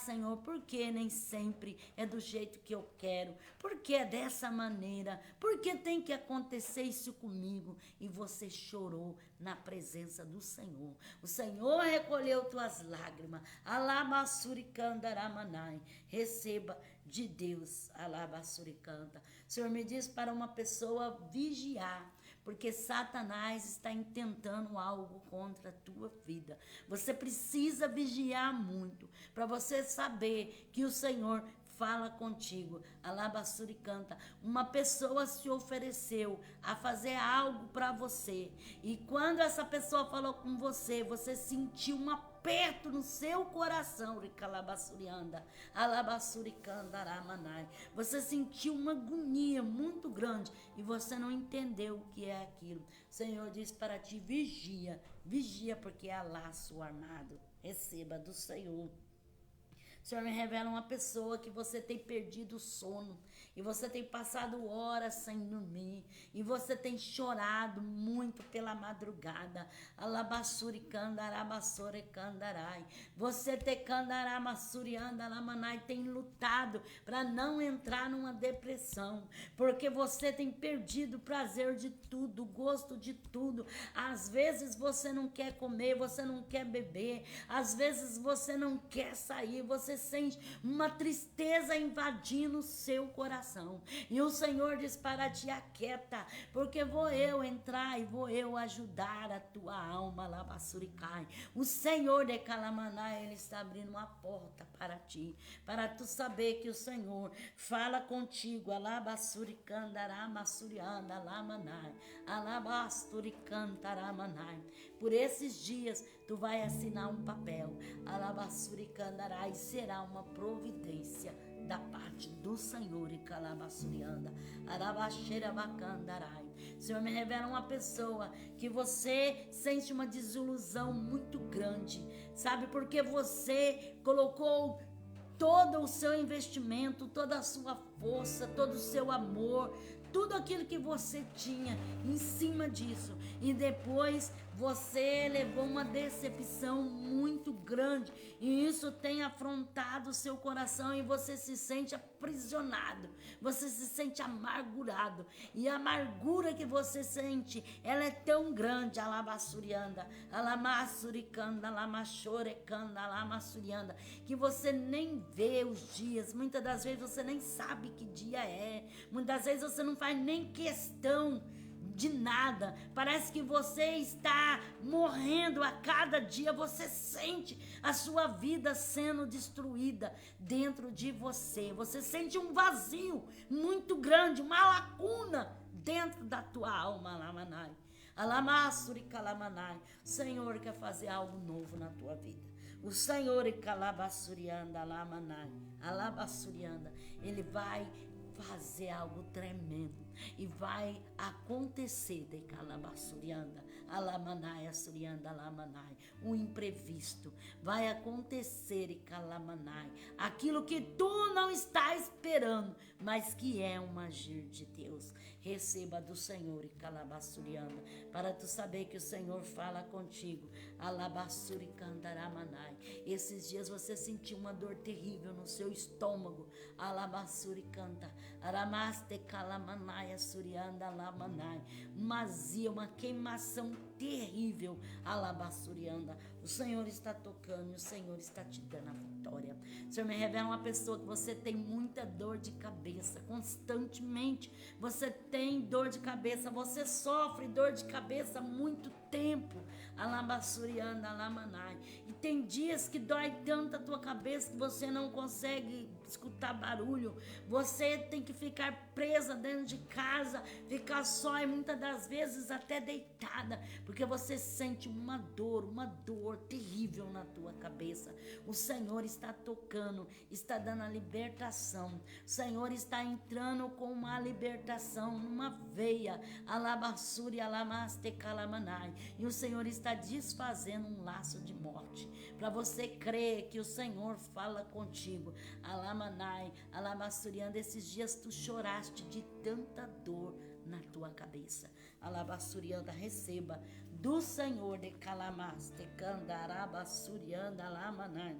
Senhor, por que nem sempre é do jeito que eu quero? Por que é dessa maneira? Por que tem que acontecer isso comigo? E você chorou na presença do Senhor. O Senhor recolheu tuas lágrimas. Alabassuricandaраmanai. Receba de Deus. Alabassuricanta. O Senhor me diz para uma pessoa vigiar, porque Satanás está intentando algo contra a tua vida. Você precisa vigiar muito para você saber que o Senhor fala contigo. Alabassuricanta. Uma pessoa se ofereceu a fazer algo para você, e quando essa pessoa falou com você, você sentiu um aperto no seu coração, Ricalabassurianda, Alabassuricandaраmanai. Você sentiu uma agonia muito grande e você não entendeu o que é aquilo. O Senhor diz para ti, vigia, vigia, porque é laço armado. Receba do Senhor. O Senhor me revela uma pessoa que você tem perdido o sono, e você tem passado horas sem dormir, e você tem chorado muito pela madrugada. Alabassuricandarabassorecandarai. Você tecandaramassuriandalamanai tem lutado para não entrar numa depressão, porque você tem perdido o prazer de tudo, o gosto de tudo. Às vezes você não quer comer, você não quer beber, às vezes você não quer sair, você sente uma tristeza invadindo o seu coração. E o Senhor diz para ti, aquieta, porque vou eu entrar e vou eu ajudar a tua alma, Labassuricai. O Senhor de Calamaná, Ele está abrindo uma porta para ti, para tu saber que o Senhor fala contigo, Alabassuricandaramassurianda, Lamanai, Alabasturicantaраmanai. Por esses dias, tu vai assinar um papel, Alabassuricandarai, será uma providência da parte do Senhor, e Calabassurianda, Arabaxerabacandarai. O Senhor me revela uma pessoa que você sente uma desilusão muito grande, sabe? Porque você colocou todo o seu investimento, toda a sua força, todo o seu amor, tudo aquilo que você tinha em cima disso, e depois você levou uma decepção muito grande, e isso tem afrontado o seu coração, e você se sente aprisionado, você se sente amargurado, e a amargura que você sente, ela é tão grande, Alabassurianda, Alamassuricanda, Alamachorecanda, Alamassurianda, que você nem vê os dias, muitas das vezes você nem sabe que dia é, muitas vezes você não faz nem questão de nada, parece que você está morrendo a cada dia, você sente a sua vida sendo destruída dentro de você, você sente um vazio muito grande, uma lacuna dentro da tua alma, Lamanai, Alamassuricalamanai. O Senhor quer fazer algo novo na tua vida. O Senhor e Calabassurianda, Lamanai, Alabassurianda, Ele vai fazer algo tremendo e vai acontecer de Calabassurianda, Alamanai, Assurianda, Alamanai, o imprevisto vai acontecer e Calamanai, aquilo que tu não está esperando, mas que é um agir de Deus. Receba do Senhor e Calabassurianda, para tu saber que o Senhor fala contigo, Alabassuricandaраmanai. Esses dias você sentiu uma dor terrível no seu estômago, Alabassuricanta, Aramaste Calamanai, Assurianda, Lamanai, uma azia, uma queimação terrível. Alabassurianda. O Senhor está tocando e o Senhor está te dando a vitória. O Senhor me revela uma pessoa que você tem muita dor de cabeça. Constantemente você tem dor de cabeça. Você sofre dor de cabeça há muito tempo. Alabassurianda, alamanai. E tem dias que dói tanto a tua cabeça que você não consegue escutar barulho. Você tem que ficar presa dentro de casa, ficar só e muitas das vezes até deitada, porque você sente uma dor terrível na tua cabeça. O Senhor está tocando, está dando a libertação. O Senhor está entrando com uma libertação numa veia. Alabassuri, alamaste, calamanai. E o Senhor está desfazendo um laço de morte. Para você crer que o Senhor fala contigo. Alamanai, alabassuriando. Esses dias tu choraste de tanta dor na tua cabeça. Alabassurianda, receba do Senhor de calamaste, candarabassurianda, alamanai.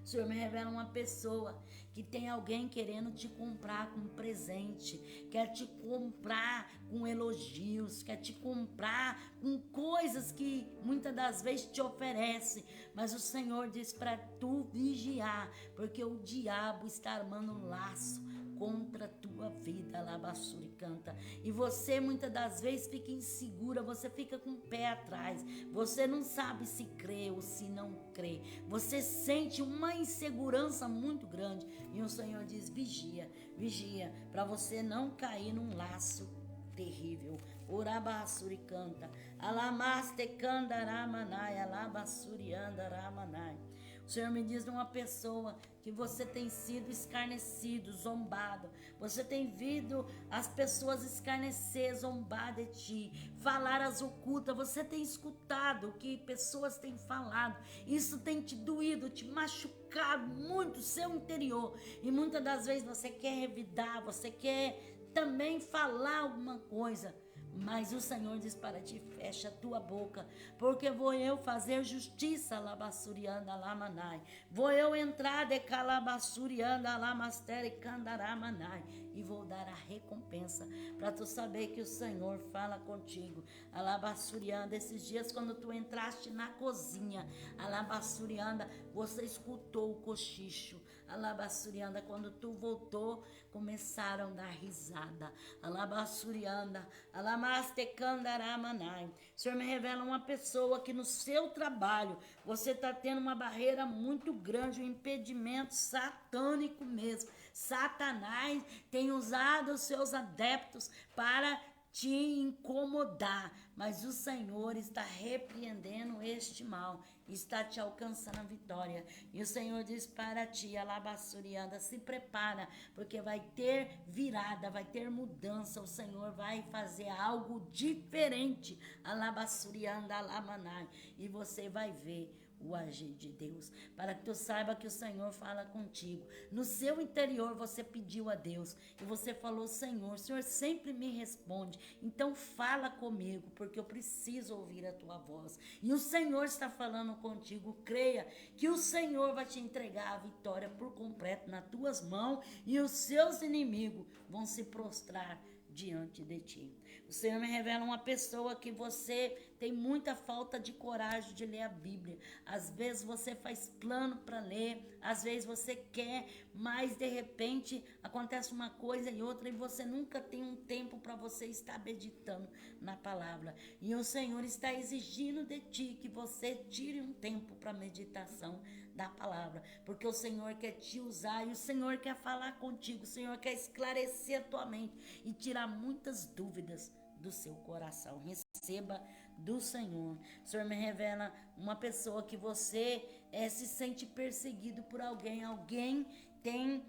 O Senhor me revela uma pessoa que tem alguém querendo te comprar com presente, quer te comprar com elogios, quer te comprar com coisas que muitas das vezes te oferece, mas o Senhor diz para tu vigiar, porque o diabo está armando um laço contra a tua vida, alabassuri canta. E você muitas das vezes fica insegura, você fica com o pé atrás, você não sabe se crê ou se não crê, você sente uma insegurança muito grande, e o Senhor diz: vigia, vigia, para você não cair num laço terrível. Orabassuri canta, alamaste candaramanai, alabassuri andaramanai. O Senhor me diz de uma pessoa que você tem sido escarnecido, zombado. Você tem visto as pessoas escarnecer, zombar de ti, falar as ocultas. Você tem escutado o que pessoas têm falado. Isso tem te doído, te machucado muito o seu interior. E muitas das vezes você quer revidar, você quer também falar alguma coisa. Mas o Senhor diz para ti: fecha a tua boca, porque vou eu fazer justiça, alabassurianda, alamanai. Vou eu entrar de calabassurianda, alamastere, candaramanai, e vou dar a recompensa, para tu saber que o Senhor fala contigo. Alabassurianda, esses dias quando tu entraste na cozinha, alabassurianda, você escutou o cochicho. Alabassurianda, quando tu voltou, começaram a dar risada. Alabassurianda, alamastekandaramanai. O Senhor me revela uma pessoa que no seu trabalho você está tendo uma barreira muito grande, um impedimento satânico mesmo. Satanás tem usado os seus adeptos para te incomodar, mas o Senhor está repreendendo este mal, está te alcançando a vitória. E o Senhor diz para ti: alabassurianda, se prepara, porque vai ter virada, vai ter mudança. O Senhor vai fazer algo diferente, alabassurianda, alamanai, e você vai ver o agir de Deus, para que tu saiba que o Senhor fala contigo. No seu interior você pediu a Deus e você falou: Senhor, o Senhor sempre me responde, então fala comigo, porque eu preciso ouvir a tua voz. E o Senhor está falando contigo. Creia que o Senhor vai te entregar a vitória por completo nas tuas mãos, e os seus inimigos vão se prostrar diante de ti. O Senhor me revela uma pessoa que você tem muita falta de coragem de ler a Bíblia. Às vezes você faz plano para ler, às vezes você quer, mas de repente acontece uma coisa e outra e você nunca tem um tempo para você estar meditando na palavra. E o Senhor está exigindo de ti que você tire um tempo para meditação da palavra, porque o Senhor quer te usar e o Senhor quer falar contigo, o Senhor quer esclarecer a tua mente e tirar muitas dúvidas do seu coração. Receba do Senhor. O Senhor me revela uma pessoa que você se sente perseguido por alguém. Alguém tem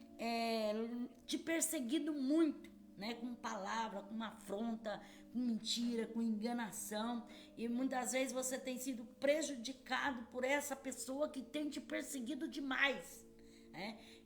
te perseguido muito, né? Com palavra, com afronta, com mentira, com enganação. E muitas vezes você tem sido prejudicado por essa pessoa que tem te perseguido demais.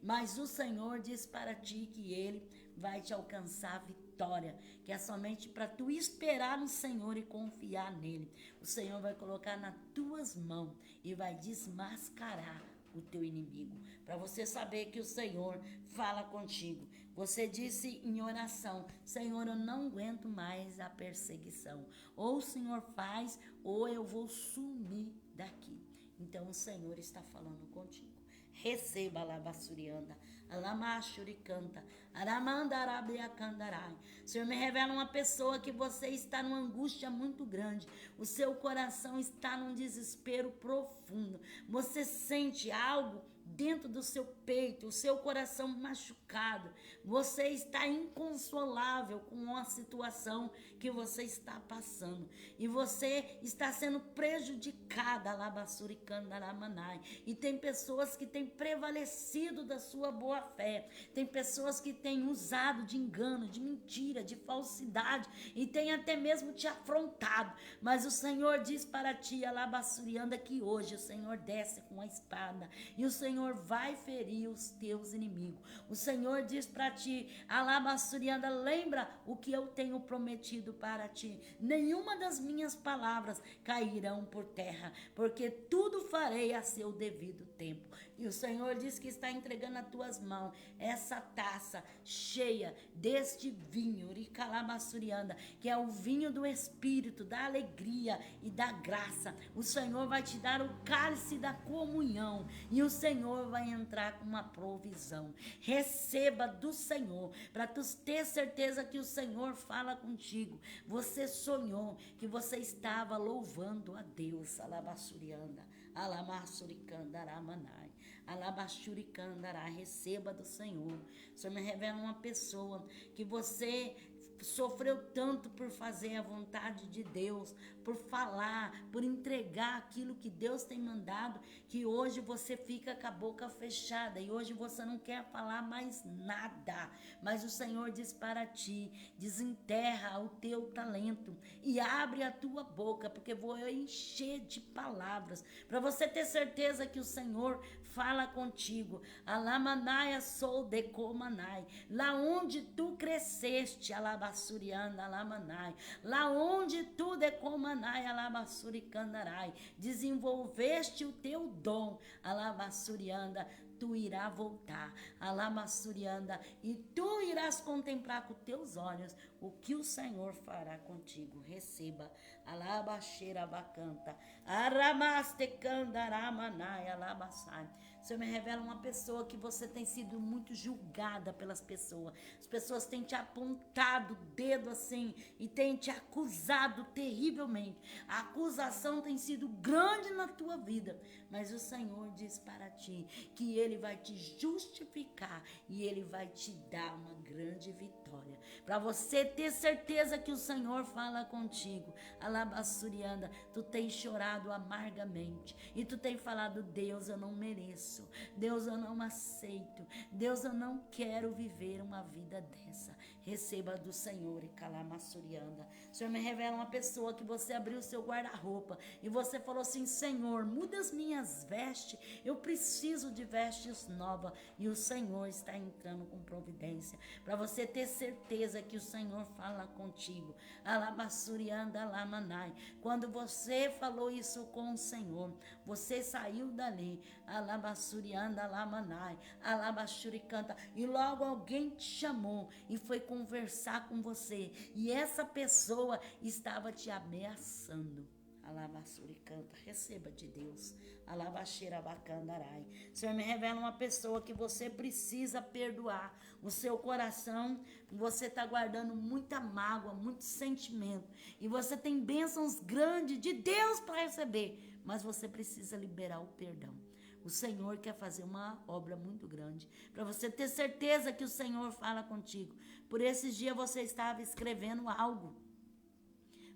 Mas o Senhor diz para ti que Ele vai te alcançar a vitória, que é somente para tu esperar no Senhor e confiar nele. O Senhor vai colocar nas tuas mãos e vai desmascarar o teu inimigo, para você saber que o Senhor fala contigo. Você disse em oração: Senhor, eu não aguento mais a perseguição. Ou o Senhor faz, ou eu vou sumir daqui. Então o Senhor está falando contigo. Receba a labassurianda, a lamachuricanta, aramandarabia-candarai. Senhor, me revela uma pessoa que você está numa angústia muito grande. O seu coração está num desespero profundo. Você sente algo dentro do seu peito, o seu coração machucado. Você está inconsolável com uma situação que você está passando. E você está sendo prejudicada, labassuricandaраmanai. E tem pessoas que têm prevalecido da sua boa fé. Tem pessoas que têm usado de engano, de mentira, de falsidade. E tem até mesmo te afrontado. Mas o Senhor diz para ti, alabassurianda, que hoje o Senhor desce com a espada. E o Senhor vai ferir os teus inimigos. O Senhor diz para ti, alabassurianda, lembra o que eu tenho prometido para ti. Nenhuma das minhas palavras cairão por terra, porque tudo farei a seu devido tempo. E o Senhor diz que está entregando nas tuas mãos essa taça cheia deste vinho, ricalabassurianda, que é o vinho do Espírito, da alegria e da graça. O Senhor vai te dar o cálice da comunhão e o Senhor vai entrar com uma provisão. Receba do Senhor, para tu ter certeza que o Senhor fala contigo. Você sonhou que você estava louvando a Deus, alabassurianda, alamassuricandaраmanai, alabachuricandará. Receba do Senhor. O Senhor me revela uma pessoa que você sofreu tanto por fazer a vontade de Deus, por falar, por entregar aquilo que Deus tem mandado, que hoje você fica com a boca fechada e hoje você não quer falar mais nada. Mas o Senhor diz para ti, desenterra o teu talento e abre a tua boca, porque vou encher de palavras, para você ter certeza que o Senhor fala contigo. Alamanaia sou decomanai, lá onde tu cresceste, alabassurianda, alamanai, lá onde tu decomanai, alabassuricandarai, desenvolveste o teu dom, alabassurianda, tu irá voltar, alamassurianda, e tu irás contemplar com teus olhos o que o Senhor fará contigo. Receba, alabaxeira bacanta, aramastecandaramanai, alabassai. O Senhor me revela uma pessoa que você tem sido muito julgada pelas pessoas. As pessoas têm te apontado o dedo assim e têm te acusado terrivelmente. A acusação tem sido grande na tua vida, mas o Senhor diz para ti que Ele vai te justificar e Ele vai te dar uma grande vitória. Para você ter certeza que o Senhor fala contigo. Alabassurianda, tu tens chorado amargamente e tu tens falado: Deus, eu não mereço. Deus, eu não aceito. Deus, eu não quero viver uma vida dessa. Receba do Senhor, e calamassurianda. O Senhor me revela uma pessoa que você abriu o seu guarda-roupa e você falou assim: Senhor, muda as minhas vestes, eu preciso de vestes novas. E o Senhor está entrando com providência, para você ter certeza que o Senhor fala contigo. Alabassurianda, alamanai. Quando você falou isso com o Senhor, você saiu dali, alabassurianda, alamanai, alabachuricanta, e logo alguém te chamou e foi conversar com você, e essa pessoa estava te ameaçando. Alabassuricanta, receba de Deus. Alabaxeirabacandarai. Senhor, me revela uma pessoa que você precisa perdoar. O seu coração, você está guardando muita mágoa, muito sentimento, e você tem bênçãos grandes de Deus para receber, mas você precisa liberar o perdão. O Senhor quer fazer uma obra muito grande, para você ter certeza que o Senhor fala contigo. Por esses dias você estava escrevendo algo,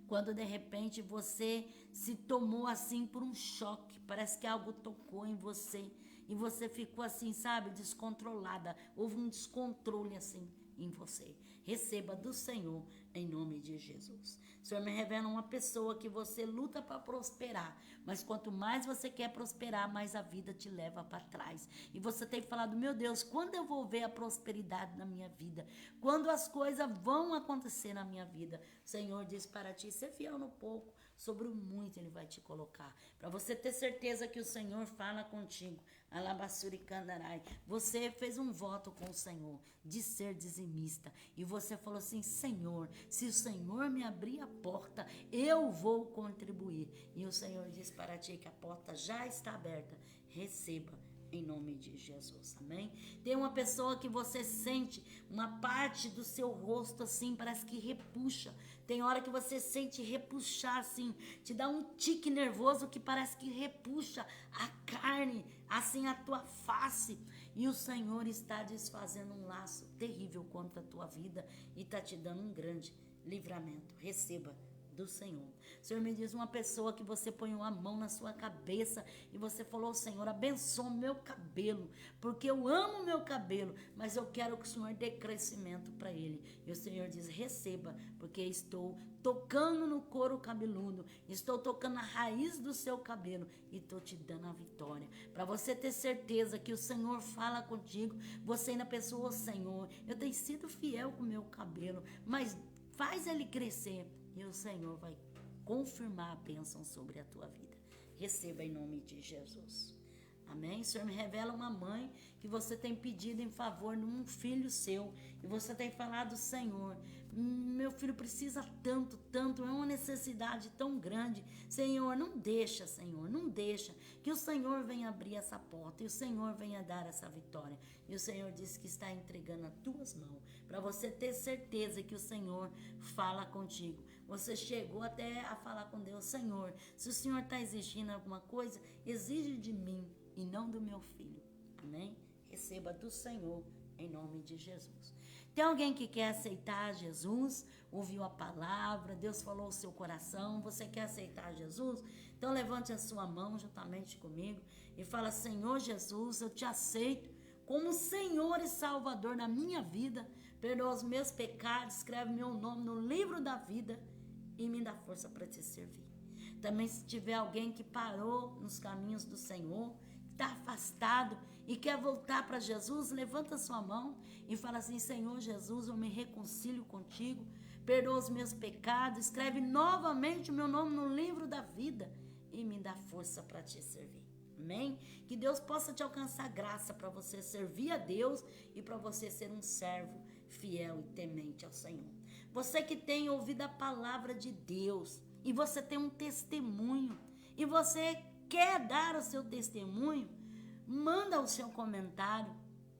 quando de repente você se tomou assim por um choque, parece que algo tocou em você, e você ficou assim, sabe, descontrolada, houve um descontrole assim em você. Receba do Senhor, em nome de Jesus. O Senhor me revela uma pessoa que você luta para prosperar, mas quanto mais você quer prosperar, mais a vida te leva para trás. E você tem falado: meu Deus, quando eu vou ver a prosperidade na minha vida? Quando as coisas vão acontecer na minha vida? O Senhor diz para ti: ser fiel no pouco, sobre o muito Ele vai te colocar. Para você ter certeza que o Senhor fala contigo. Alabassuri Candarai. Você fez um voto com o Senhor de ser dizimista. E você falou assim: Senhor, se o Senhor me abrir a porta, eu vou contribuir. E o Senhor diz para ti que a porta já está aberta. Receba. Em nome de Jesus, amém? Tem uma pessoa que você sente uma parte do seu rosto assim, parece que repuxa. Tem hora que você sente repuxar assim, te dá um tique nervoso que parece que repuxa a carne, assim a tua face. E o Senhor está desfazendo um laço terrível contra a tua vida e está te dando um grande livramento. Receba do Senhor. O Senhor me diz uma pessoa que você põe a mão na sua cabeça e você falou: Senhor, abençoa o meu cabelo, porque eu amo o meu cabelo, mas eu quero que o Senhor dê crescimento para ele. E o Senhor diz: receba, porque estou tocando no couro cabeludo, estou tocando na raiz do seu cabelo e estou te dando a vitória. Para você ter certeza que o Senhor fala contigo, você ainda pensou: Senhor, eu tenho sido fiel com o meu cabelo, mas faz ele crescer. E o Senhor vai confirmar a bênção sobre a tua vida. Receba em nome de Jesus. Amém? O Senhor me revela uma mãe que você tem pedido em favor de um filho seu. E você tem falado: Senhor, meu filho precisa tanto, tanto. É uma necessidade tão grande. Senhor, não deixa, Senhor, não deixa. Que o Senhor venha abrir essa porta. E o Senhor venha dar essa vitória. E o Senhor disse que está entregando as tuas mãos. Para você ter certeza que o Senhor fala contigo. Você chegou até a falar com Deus: Senhor, se o Senhor está exigindo alguma coisa, exige de mim e não do meu filho. Amém? Receba do Senhor em nome de Jesus. Tem alguém que quer aceitar Jesus? Ouviu a palavra, Deus falou ao seu coração, você quer aceitar Jesus? Então levante a sua mão juntamente comigo e fala: Senhor Jesus, eu te aceito como Senhor e Salvador na minha vida. Perdoa os meus pecados, escreve meu nome no livro da vida e me dá força para te servir. Também, se tiver alguém que parou nos caminhos do Senhor, está afastado e quer voltar para Jesus, levanta sua mão e fala assim: Senhor Jesus, eu me reconcilio contigo, perdoa os meus pecados, escreve novamente o meu nome no livro da vida e me dá força para te servir. Amém? Que Deus possa te alcançar graça para você servir a Deus e para você ser um servo fiel e temente ao Senhor. Você que tem ouvido a palavra de Deus e você tem um testemunho e você quer dar o seu testemunho, manda o seu comentário,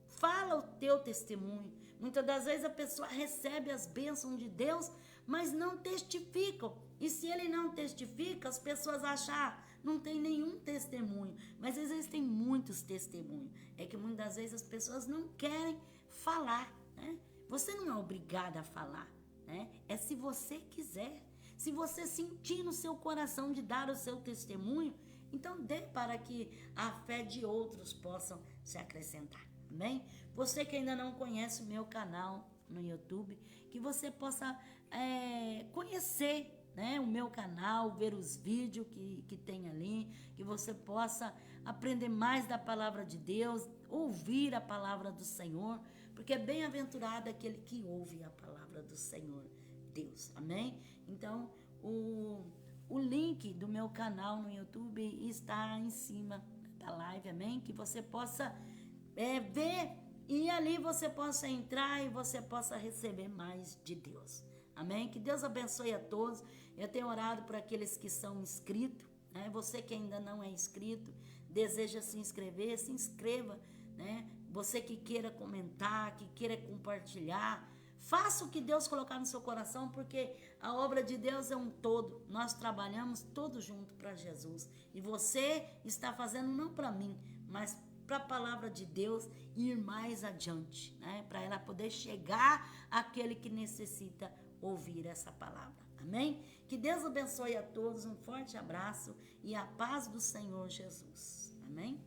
fala o teu testemunho. Muitas das vezes a pessoa recebe as bênçãos de Deus, mas não testificam. E se ele não testifica, as pessoas acham: não tem nenhum testemunho. Mas existem muitos testemunhos. É que muitas das vezes as pessoas não querem falar, né? Você não é obrigada a falar, né? É se você quiser. Se você sentir no seu coração de dar o seu testemunho, então dê para que a fé de outros possam se acrescentar. Amém? Você que ainda não conhece o meu canal no YouTube, que você possa conhecer, né, o meu canal, ver os vídeos que tem ali, que você possa aprender mais da palavra de Deus, ouvir a palavra do Senhor, porque é bem-aventurado aquele que ouve a palavra do Senhor Deus. Amém? Então, o link do meu canal no YouTube está em cima da live, amém? Que você possa ver e ali você possa entrar e você possa receber mais de Deus. Amém? Que Deus abençoe a todos. Eu tenho orado por aqueles que são inscritos, né? Você que ainda não é inscrito, deseja se inscrever, se inscreva, né? Você que queira comentar, que queira compartilhar, faça o que Deus colocar no seu coração, porque a obra de Deus é um todo. Nós trabalhamos todos juntos para Jesus. E você está fazendo não para mim, mas para a palavra de Deus ir mais adiante, né? Para ela poder chegar àquele que necessita ouvir essa palavra. Amém? Que Deus abençoe a todos. Um forte abraço e a paz do Senhor Jesus. Amém?